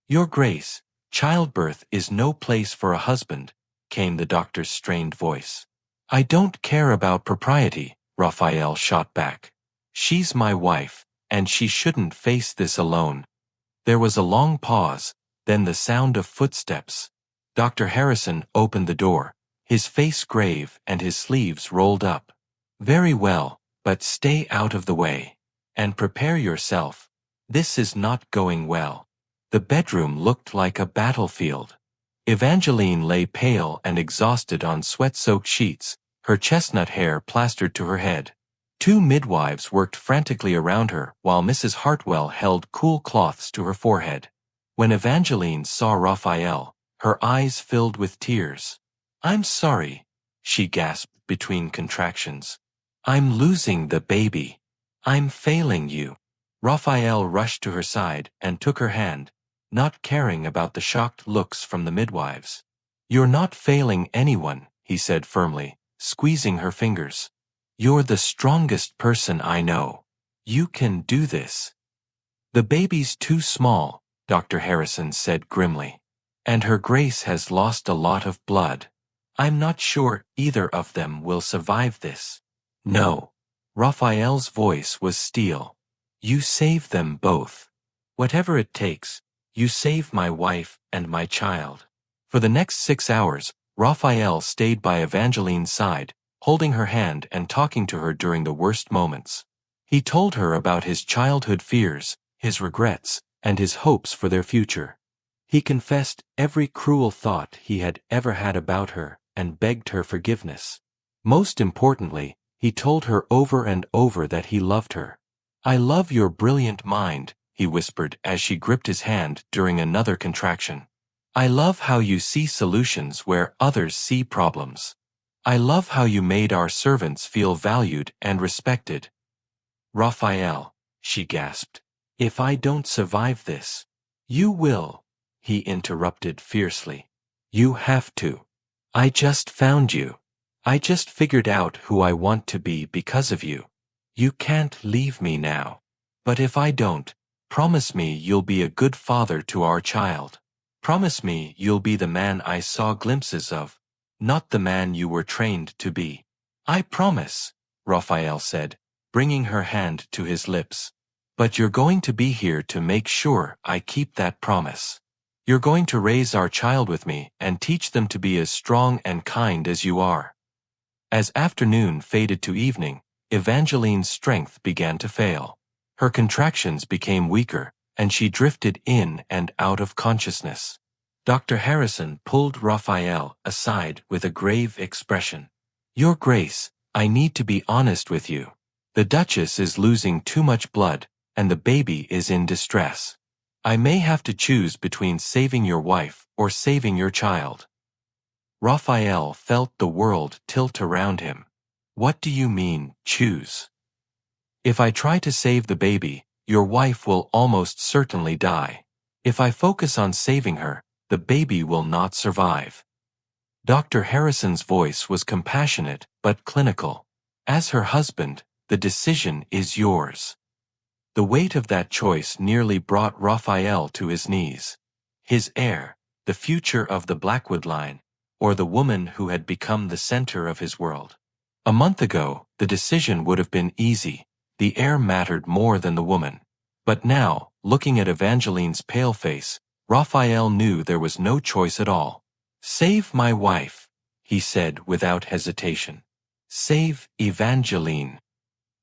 Your Grace, childbirth is no place for a husband, came the doctor's strained voice. I don't care about propriety, Raphael shot back. She's my wife, and she shouldn't face this alone. There was a long pause, then the sound of footsteps. Dr. Harrison opened the door, his face grave and his sleeves rolled up. Very well, but stay out of the way. And prepare yourself. This is not going well. The bedroom looked like a battlefield. Evangeline lay pale and exhausted on sweat-soaked sheets, her chestnut hair plastered to her head. Two midwives worked frantically around her while Mrs. Hartwell held cool cloths to her forehead. When Evangeline saw Raphael, her eyes filled with tears. I'm sorry, she gasped between contractions. I'm losing the baby. I'm failing you. Raphael rushed to her side and took her hand, not caring about the shocked looks from the midwives. You're not failing anyone, he said firmly, squeezing her fingers. You're the strongest person I know. You can do this. The baby's too small, Dr. Harrison said grimly. And Her Grace has lost a lot of blood. I'm not sure either of them will survive this. No. Raphael's voice was steel. You save them both. Whatever it takes, you save my wife and my child. For the next 6 hours, Raphael stayed by Evangeline's side, holding her hand and talking to her during the worst moments. He told her about his childhood fears, his regrets, and his hopes for their future. He confessed every cruel thought he had ever had about her and begged her forgiveness. Most importantly, he told her over and over that he loved her. I love your brilliant mind, he whispered as she gripped his hand during another contraction. I love how you see solutions where others see problems. I love how you made our servants feel valued and respected. Raphael, she gasped. If I don't survive this, you will, he interrupted fiercely. You have to. I just found you. I just figured out who I want to be because of you. You can't leave me now. But if I don't, promise me you'll be a good father to our child. Promise me you'll be the man I saw glimpses of, not the man you were trained to be. I promise, Raphael said, bringing her hand to his lips. But you're going to be here to make sure I keep that promise. You're going to raise our child with me and teach them to be as strong and kind as you are. As afternoon faded to evening, Evangeline's strength began to fail. Her contractions became weaker, and she drifted in and out of consciousness. Dr. Harrison pulled Raphael aside with a grave expression. Your Grace, I need to be honest with you. The Duchess is losing too much blood, and the baby is in distress. I may have to choose between saving your wife or saving your child. Raphael felt the world tilt around him. What do you mean, choose? If I try to save the baby, your wife will almost certainly die. If I focus on saving her, the baby will not survive. Dr. Harrison's voice was compassionate but clinical. As her husband, the decision is yours. The weight of that choice nearly brought Raphael to his knees. His heir, the future of the Blackwood line, or the woman who had become the center of his world. A month ago, the decision would have been easy. The heir mattered more than the woman. But now, looking at Evangeline's pale face, Raphael knew there was no choice at all. Save my wife, he said without hesitation. Save Evangeline.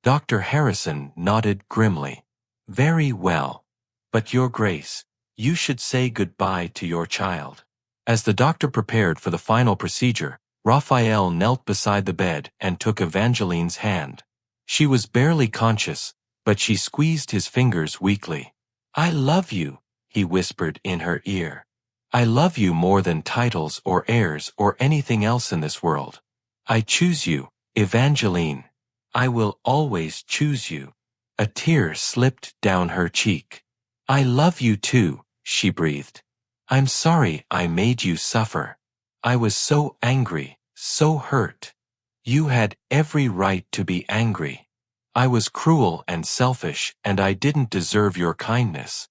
Dr. Harrison nodded grimly. Very well. But Your Grace, you should say goodbye to your child. As the doctor prepared for the final procedure, Raphael knelt beside the bed and took Evangeline's hand. She was barely conscious, but she squeezed his fingers weakly. I love you, he whispered in her ear. I love you more than titles or heirs or anything else in this world. I choose you, Evangeline. I will always choose you. A tear slipped down her cheek. I love you too, she breathed. I'm sorry I made you suffer. I was so angry, so hurt. You had every right to be angry. I was cruel and selfish, and I didn't deserve your kindness.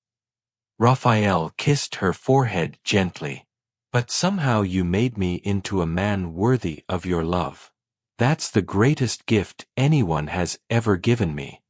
Raphael kissed her forehead gently. But somehow you made me into a man worthy of your love. That's the greatest gift anyone has ever given me.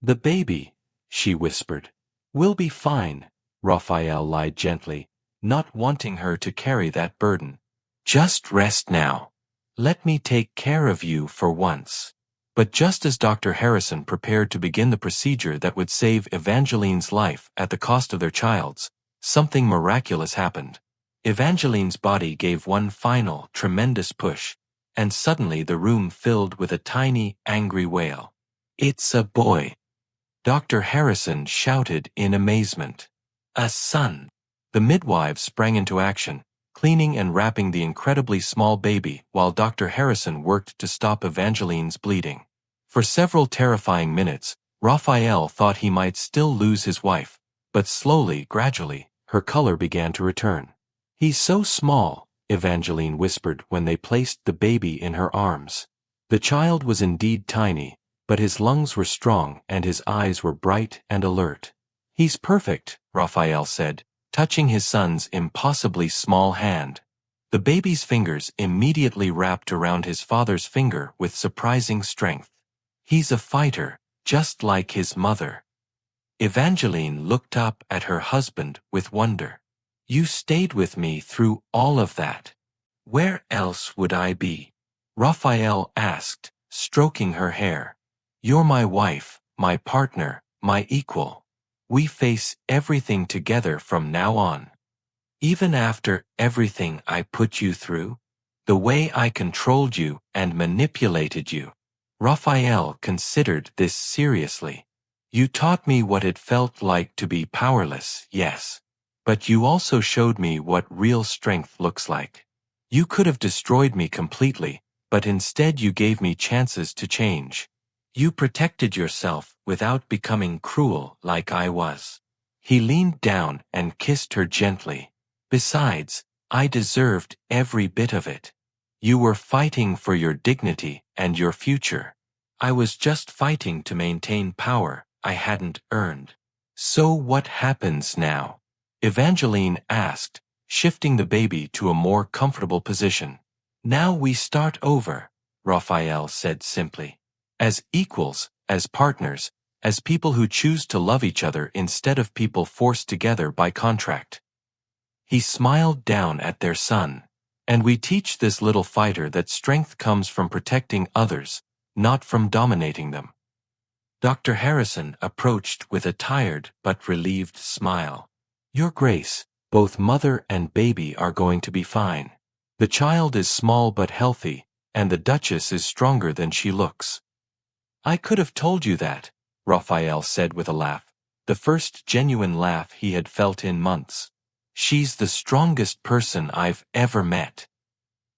The baby, she whispered. Will be fine, Raphael lied gently, not wanting her to carry that burden. Just rest now. Let me take care of you for once. But just as Dr. Harrison prepared to begin the procedure that would save Evangeline's life at the cost of their child's, something miraculous happened. Evangeline's body gave one final, tremendous push, and suddenly the room filled with a tiny, angry wail. It's a boy. Dr. Harrison shouted in amazement. A son. The midwives sprang into action, cleaning and wrapping the incredibly small baby while Dr. Harrison worked to stop Evangeline's bleeding. For several terrifying minutes, Raphael thought he might still lose his wife, but slowly, gradually, her color began to return. He's so small, Evangeline whispered when they placed the baby in her arms. The child was indeed tiny, but his lungs were strong and his eyes were bright and alert. He's perfect, Raphael said, touching his son's impossibly small hand. The baby's fingers immediately wrapped around his father's finger with surprising strength. He's a fighter, just like his mother. Evangeline looked up at her husband with wonder. You stayed with me through all of that. Where else would I be? Raphael asked, stroking her hair. You're my wife, my partner, my equal. We face everything together from now on. Even after everything I put you through, the way I controlled you and manipulated you. Raphael considered this seriously. You taught me what it felt like to be powerless, yes. But you also showed me what real strength looks like. You could have destroyed me completely, but instead you gave me chances to change. You protected yourself without becoming cruel like I was. He leaned down and kissed her gently. Besides, I deserved every bit of it. You were fighting for your dignity and your future. I was just fighting to maintain power I hadn't earned. So what happens now? Evangeline asked, shifting the baby to a more comfortable position. Now we start over, Raphael said simply. As equals, as partners, as people who choose to love each other instead of people forced together by contract. He smiled down at their son. And we teach this little fighter that strength comes from protecting others, not from dominating them. Dr. Harrison approached with a tired but relieved smile. Your Grace, both mother and baby are going to be fine. The child is small but healthy, and the Duchess is stronger than she looks. I could have told you that, Raphael said with a laugh, the first genuine laugh he had felt in months. She's the strongest person I've ever met.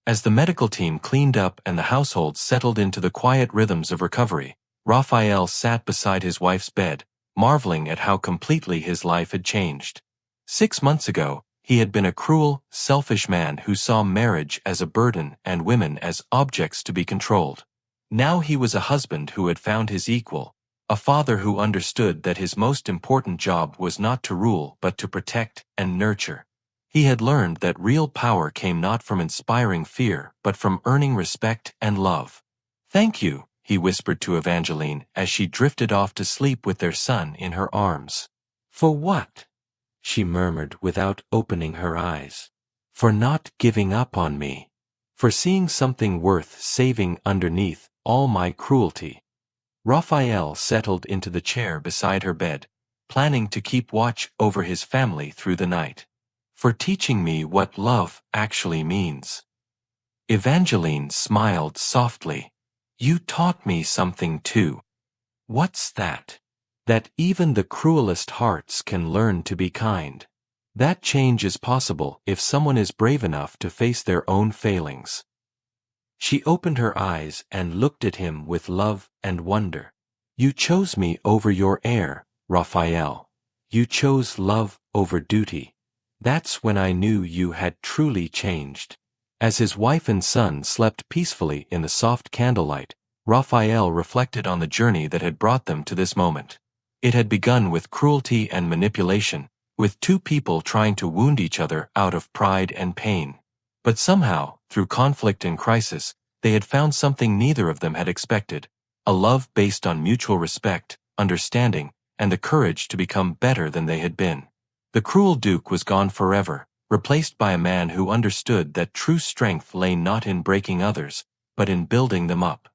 As the medical team cleaned up and the household settled into the quiet rhythms of recovery, Raphael sat beside his wife's bed, marveling at how completely his life had changed. 6 months ago, he had been a cruel, selfish man who saw marriage as a burden and women as objects to be controlled. Now he was a husband who had found his equal, a father who understood that his most important job was not to rule but to protect and nurture. He had learned that real power came not from inspiring fear but from earning respect and love. Thank you, he whispered to Evangeline as she drifted off to sleep with their son in her arms. For what? She murmured without opening her eyes. For not giving up on me. For seeing something worth saving underneath all my cruelty. Raphael settled into the chair beside her bed, planning to keep watch over his family through the night. For teaching me what love actually means. Evangeline smiled softly. You taught me something too. What's that? That even the cruelest hearts can learn to be kind. That change is possible if someone is brave enough to face their own failings. She opened her eyes and looked at him with love and wonder. You chose me over your heir, Raphael. You chose love over duty. That's when I knew you had truly changed. As his wife and son slept peacefully in the soft candlelight, Raphael reflected on the journey that had brought them to this moment. It had begun with cruelty and manipulation, with two people trying to wound each other out of pride and pain. But somehow, through conflict and crisis, they had found something neither of them had expected, a love based on mutual respect, understanding, and the courage to become better than they had been. The cruel Duke was gone forever, replaced by a man who understood that true strength lay not in breaking others, but in building them up.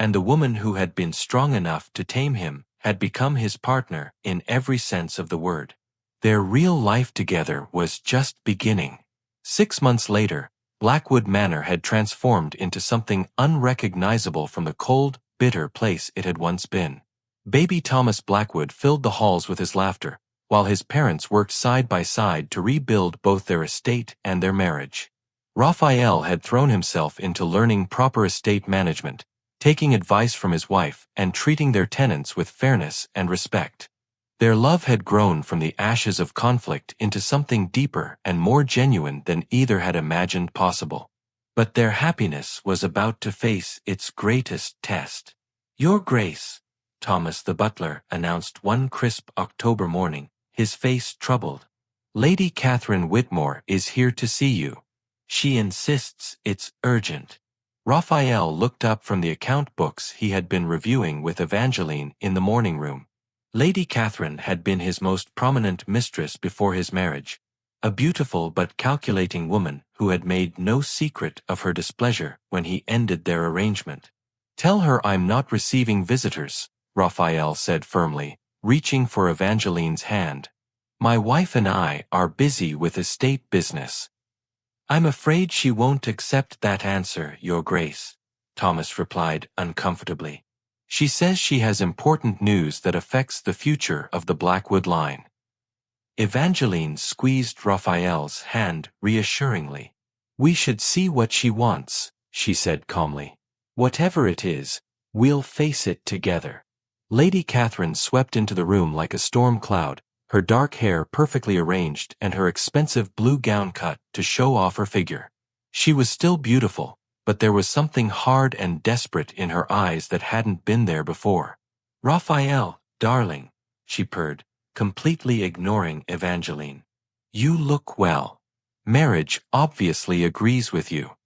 And the woman who had been strong enough to tame him had become his partner in every sense of the word. Their real life together was just beginning. 6 months later, Blackwood Manor had transformed into something unrecognizable from the cold, bitter place it had once been. Baby Thomas Blackwood filled the halls with his laughter, while his parents worked side by side to rebuild both their estate and their marriage. Raphael had thrown himself into learning proper estate management, taking advice from his wife and treating their tenants with fairness and respect. Their love had grown from the ashes of conflict into something deeper and more genuine than either had imagined possible. But their happiness was about to face its greatest test. Your Grace, Thomas the butler announced one crisp October morning, his face troubled. Lady Catherine Whitmore is here to see you. She insists it's urgent. Raphael looked up from the account books he had been reviewing with Evangeline in the morning room. Lady Catherine had been his most prominent mistress before his marriage, a beautiful but calculating woman who had made no secret of her displeasure when he ended their arrangement. Tell her I'm not receiving visitors, Raphael said firmly, reaching for Evangeline's hand. My wife and I are busy with estate business. I'm afraid she won't accept that answer, Your Grace, Thomas replied uncomfortably. She says she has important news that affects the future of the Blackwood line. Evangeline squeezed Raphael's hand reassuringly. We should see what she wants, she said calmly. Whatever it is, We'll face it together. Lady Catherine swept into the room like a storm cloud, her dark hair perfectly arranged and her expensive blue gown cut to show off her figure. She was still beautiful, but there was something hard and desperate in her eyes that hadn't been there before. "Raphael, darling," she purred, completely ignoring Evangeline. "You look well. Marriage obviously agrees with you."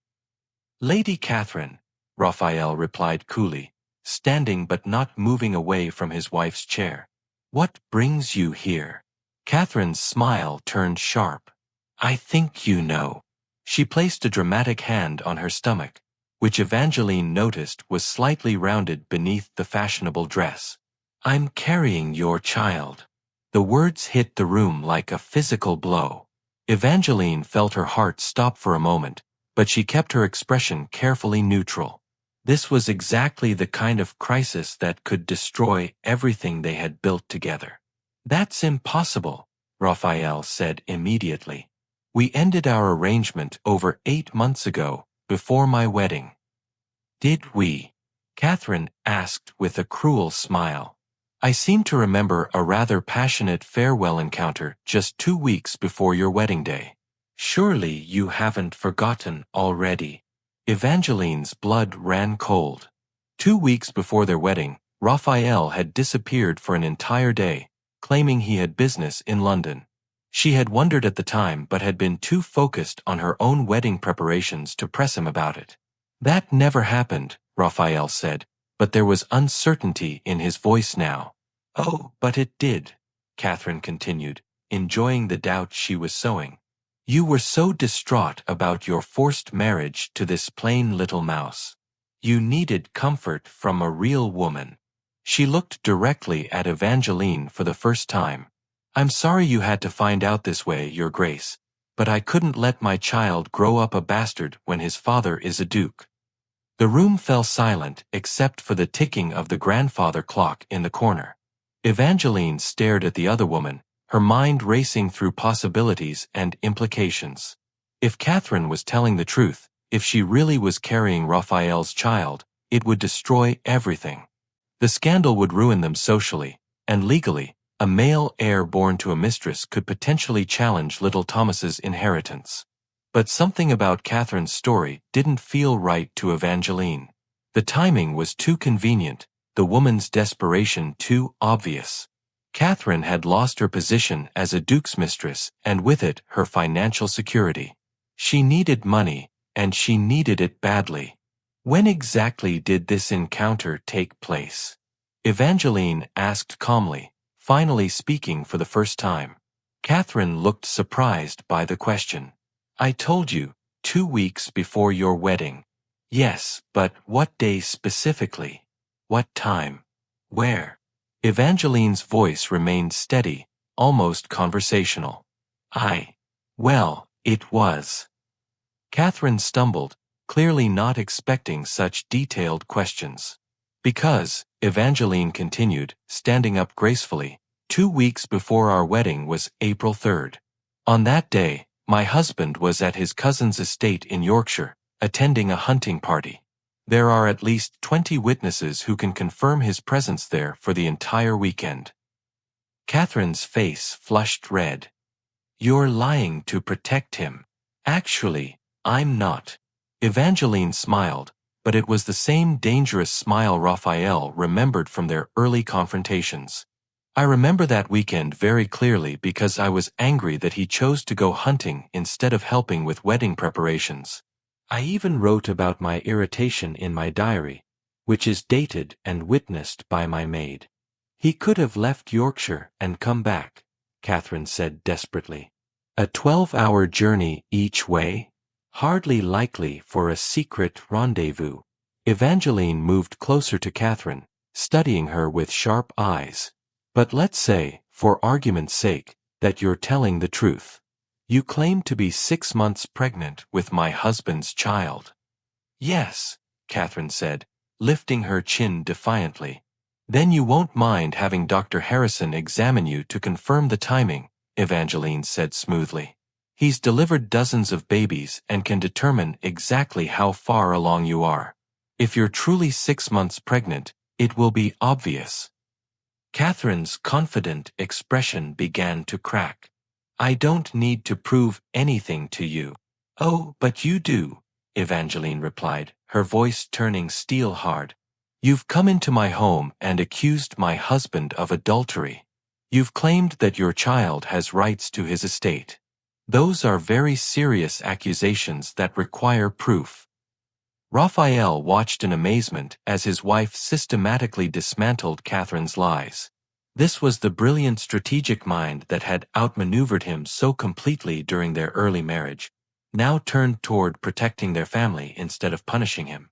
"Lady Catherine," Raphael replied coolly, standing but not moving away from his wife's chair. "What brings you here?" Catherine's smile turned sharp. "I think you know." She placed a dramatic hand on her stomach, which Evangeline noticed was slightly rounded beneath the fashionable dress. "I'm carrying your child." The words hit the room like a physical blow. Evangeline felt her heart stop for a moment, but she kept her expression carefully neutral. This was exactly the kind of crisis that could destroy everything they had built together. "That's impossible," Raphael said immediately. "We ended our arrangement over 8 months ago, before my wedding." "Did we?" Catherine asked with a cruel smile. "I seem to remember a rather passionate farewell encounter just 2 weeks before your wedding day. Surely you haven't forgotten already." Evangeline's blood ran cold. 2 weeks before their wedding, Raphael had disappeared for an entire day, claiming he had business in London. She had wondered at the time but had been too focused on her own wedding preparations to press him about it. "That never happened," Raphael said, but there was uncertainty in his voice now. "Oh, but it did," Catherine continued, enjoying the doubt she was sowing. "You were so distraught about your forced marriage to this plain little mouse. You needed comfort from a real woman." She looked directly at Evangeline for the first time. "I'm sorry you had to find out this way, Your Grace, but I couldn't let my child grow up a bastard when his father is a duke." The room fell silent except for the ticking of the grandfather clock in the corner. Evangeline stared at the other woman, her mind racing through possibilities and implications. If Catherine was telling the truth, if she really was carrying Raphael's child, it would destroy everything. The scandal would ruin them socially, and legally, a male heir born to a mistress could potentially challenge little Thomas's inheritance. But something about Catherine's story didn't feel right to Evangeline. The timing was too convenient, the woman's desperation too obvious. Catherine had lost her position as a duke's mistress and with it her financial security. She needed money, and she needed it badly. When exactly did this encounter take place? Evangeline asked calmly, finally speaking for the first time. Catherine looked surprised by the question. "I told you, 2 weeks before your wedding." "Yes, but what day specifically? What time? Where?" Evangeline's voice remained steady, almost conversational. Well, it was." Catherine stumbled, clearly not expecting such detailed questions. "Because," Evangeline continued, standing up gracefully, 2 weeks before our wedding was April 3rd. On that day, my husband was at his cousin's estate in Yorkshire, attending a hunting party. There are at least 20 witnesses who can confirm his presence there for the entire weekend." Catherine's face flushed red. "You're lying to protect him." "Actually, I'm not." Evangeline smiled, but it was the same dangerous smile Raphael remembered from their early confrontations. "I remember that weekend very clearly because I was angry that he chose to go hunting instead of helping with wedding preparations. I even wrote about my irritation in my diary, which is dated and witnessed by my maid." "He could have left Yorkshire and come back," Catherine said desperately. "A 12-hour journey each way? Hardly likely for a secret rendezvous." Evangeline moved closer to Catherine, studying her with sharp eyes. "But let's say, for argument's sake, that you're telling the truth. You claim to be 6 months pregnant with my husband's child." "Yes," Catherine said, lifting her chin defiantly. "Then you won't mind having Dr. Harrison examine you to confirm the timing," Evangeline said smoothly. "He's delivered dozens of babies and can determine exactly how far along you are." If you're truly 6 months pregnant, it will be obvious. Catherine's confident expression began to crack. I don't need to prove anything to you. Oh, but you do, Evangeline replied, her voice turning steel hard. You've come into my home and accused my husband of adultery. You've claimed that your child has rights to his estate. Those are very serious accusations that require proof. Raphael watched in amazement as his wife systematically dismantled Catherine's lies. This was the brilliant strategic mind that had outmaneuvered him so completely during their early marriage, now turned toward protecting their family instead of punishing him.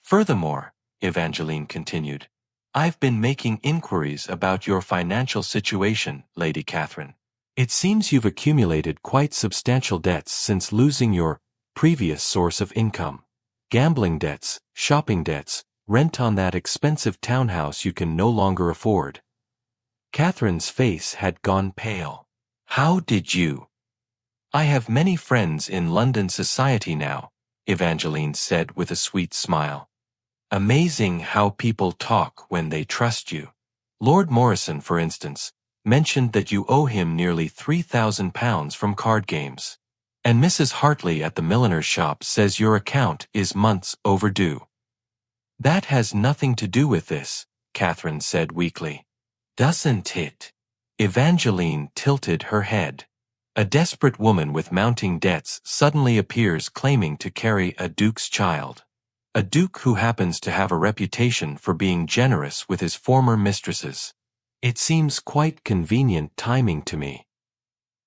Furthermore, Evangeline continued, I've been making inquiries about your financial situation, Lady Catherine. It seems you've accumulated quite substantial debts since losing your previous source of income. Gambling debts, shopping debts, rent on that expensive townhouse you can no longer afford. Catherine's face had gone pale. How did you? I have many friends in London society now, Evangeline said with a sweet smile. Amazing how people talk when they trust you. Lord Morrison, for instance, mentioned that you owe him nearly £3,000 from card games. And Mrs. Hartley at the milliner's shop says your account is months overdue. That has nothing to do with this, Catherine said weakly. Doesn't it? Evangeline tilted her head. A desperate woman with mounting debts suddenly appears claiming to carry a duke's child. A duke who happens to have a reputation for being generous with his former mistresses. It seems quite convenient timing to me.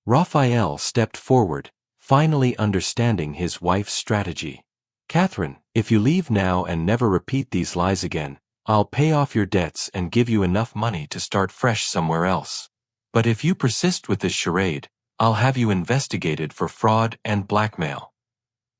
Raphael stepped forward, finally understanding his wife's strategy. Catherine, if you leave now and never repeat these lies again, I'll pay off your debts and give you enough money to start fresh somewhere else. But if you persist with this charade, I'll have you investigated for fraud and blackmail.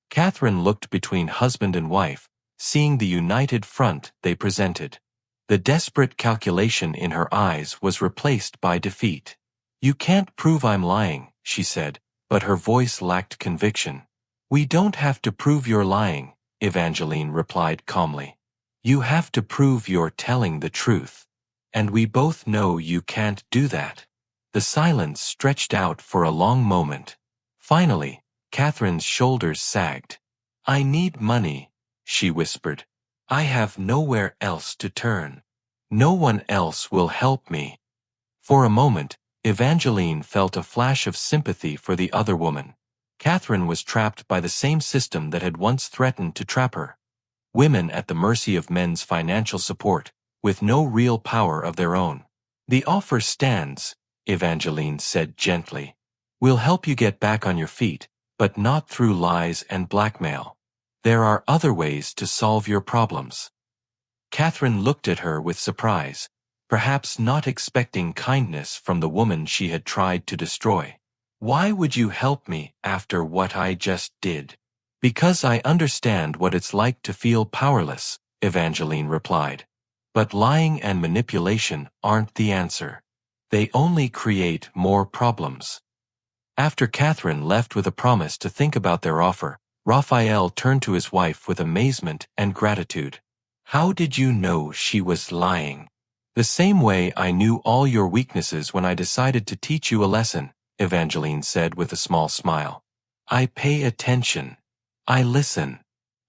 Catherine looked between husband and wife, seeing the united front they presented. The desperate calculation in her eyes was replaced by defeat. You can't prove I'm lying, she said, but her voice lacked conviction. We don't have to prove you're lying, Evangeline replied calmly. You have to prove you're telling the truth. And we both know you can't do that. The silence stretched out for a long moment. Finally, Catherine's shoulders sagged. I need money, she whispered. I have nowhere else to turn. No one else will help me. For a moment, Evangeline felt a flash of sympathy for the other woman. Catherine was trapped by the same system that had once threatened to trap her. Women at the mercy of men's financial support, with no real power of their own. The offer stands, Evangeline said gently. We'll help you get back on your feet, but not through lies and blackmail. There are other ways to solve your problems. Catherine looked at her with surprise, perhaps not expecting kindness from the woman she had tried to destroy. Why would you help me after what I just did? Because I understand what it's like to feel powerless, Evangeline replied. But lying and manipulation aren't the answer. They only create more problems. After Catherine left with a promise to think about their offer, Raphael turned to his wife with amazement and gratitude. How did you know she was lying? The same way I knew all your weaknesses when I decided to teach you a lesson, Evangeline said with a small smile. I pay attention. I listen.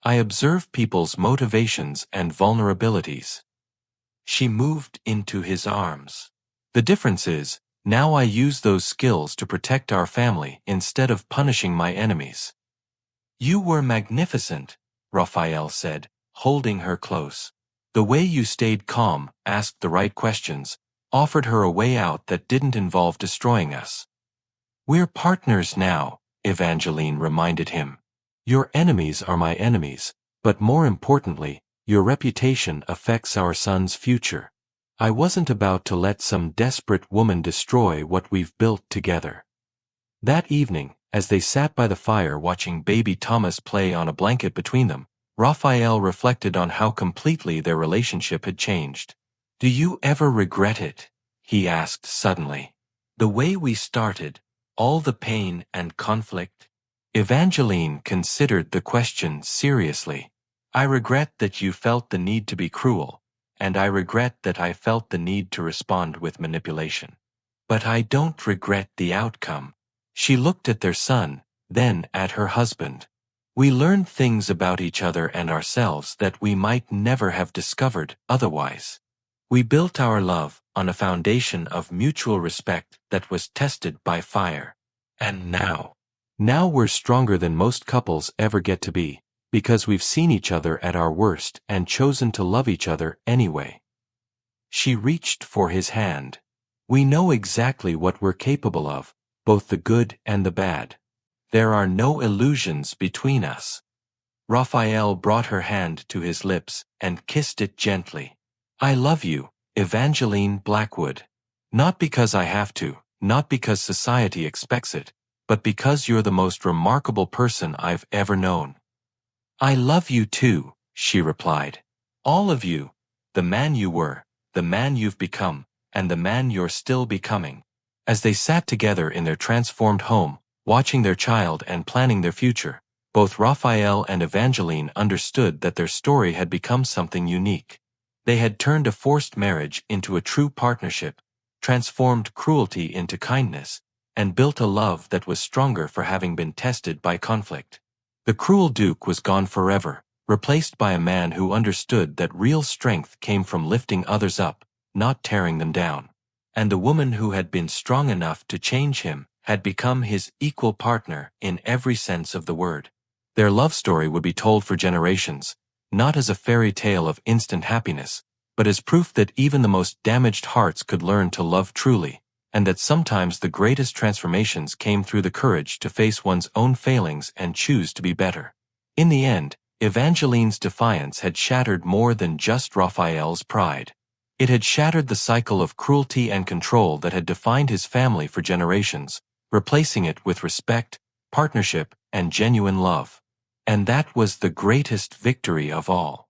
I observe people's motivations and vulnerabilities. She moved into his arms. The difference is, now I use those skills to protect our family instead of punishing my enemies. You were magnificent, Raphael said, holding her close. The way you stayed calm, asked the right questions, offered her a way out that didn't involve destroying us. We're partners now, Evangeline reminded him. Your enemies are my enemies, but more importantly, your reputation affects our son's future. I wasn't about to let some desperate woman destroy what we've built together. That evening, as they sat by the fire watching baby Thomas play on a blanket between them, Raphael reflected on how completely their relationship had changed. Do you ever regret it? He asked suddenly. The way we started, all the pain and conflict? Evangeline considered the question seriously. I regret that you felt the need to be cruel, and I regret that I felt the need to respond with manipulation. But I don't regret the outcome. She looked at their son, then at her husband. We learned things about each other and ourselves that we might never have discovered otherwise. We built our love on a foundation of mutual respect that was tested by fire. And now we're stronger than most couples ever get to be, because we've seen each other at our worst and chosen to love each other anyway. She reached for his hand. We know exactly what we're capable of, both the good and the bad. There are no illusions between us. Raphael brought her hand to his lips and kissed it gently. I love you, Evangeline Blackwood. Not because I have to, not because society expects it, but because you're the most remarkable person I've ever known. I love you too, she replied. All of you. The man you were, the man you've become, and the man you're still becoming. As they sat together in their transformed home, watching their child and planning their future, both Raphael and Evangeline understood that their story had become something unique. They had turned a forced marriage into a true partnership, transformed cruelty into kindness, and built a love that was stronger for having been tested by conflict. The cruel Duke was gone forever, replaced by a man who understood that real strength came from lifting others up, not tearing them down. And the woman who had been strong enough to change him had become his equal partner in every sense of the word. Their love story would be told for generations, not as a fairy tale of instant happiness, but as proof that even the most damaged hearts could learn to love truly, and that sometimes the greatest transformations came through the courage to face one's own failings and choose to be better. In the end, Evangeline's defiance had shattered more than just Raphael's pride. It had shattered the cycle of cruelty and control that had defined his family for generations, replacing it with respect, partnership, and genuine love. And that was the greatest victory of all.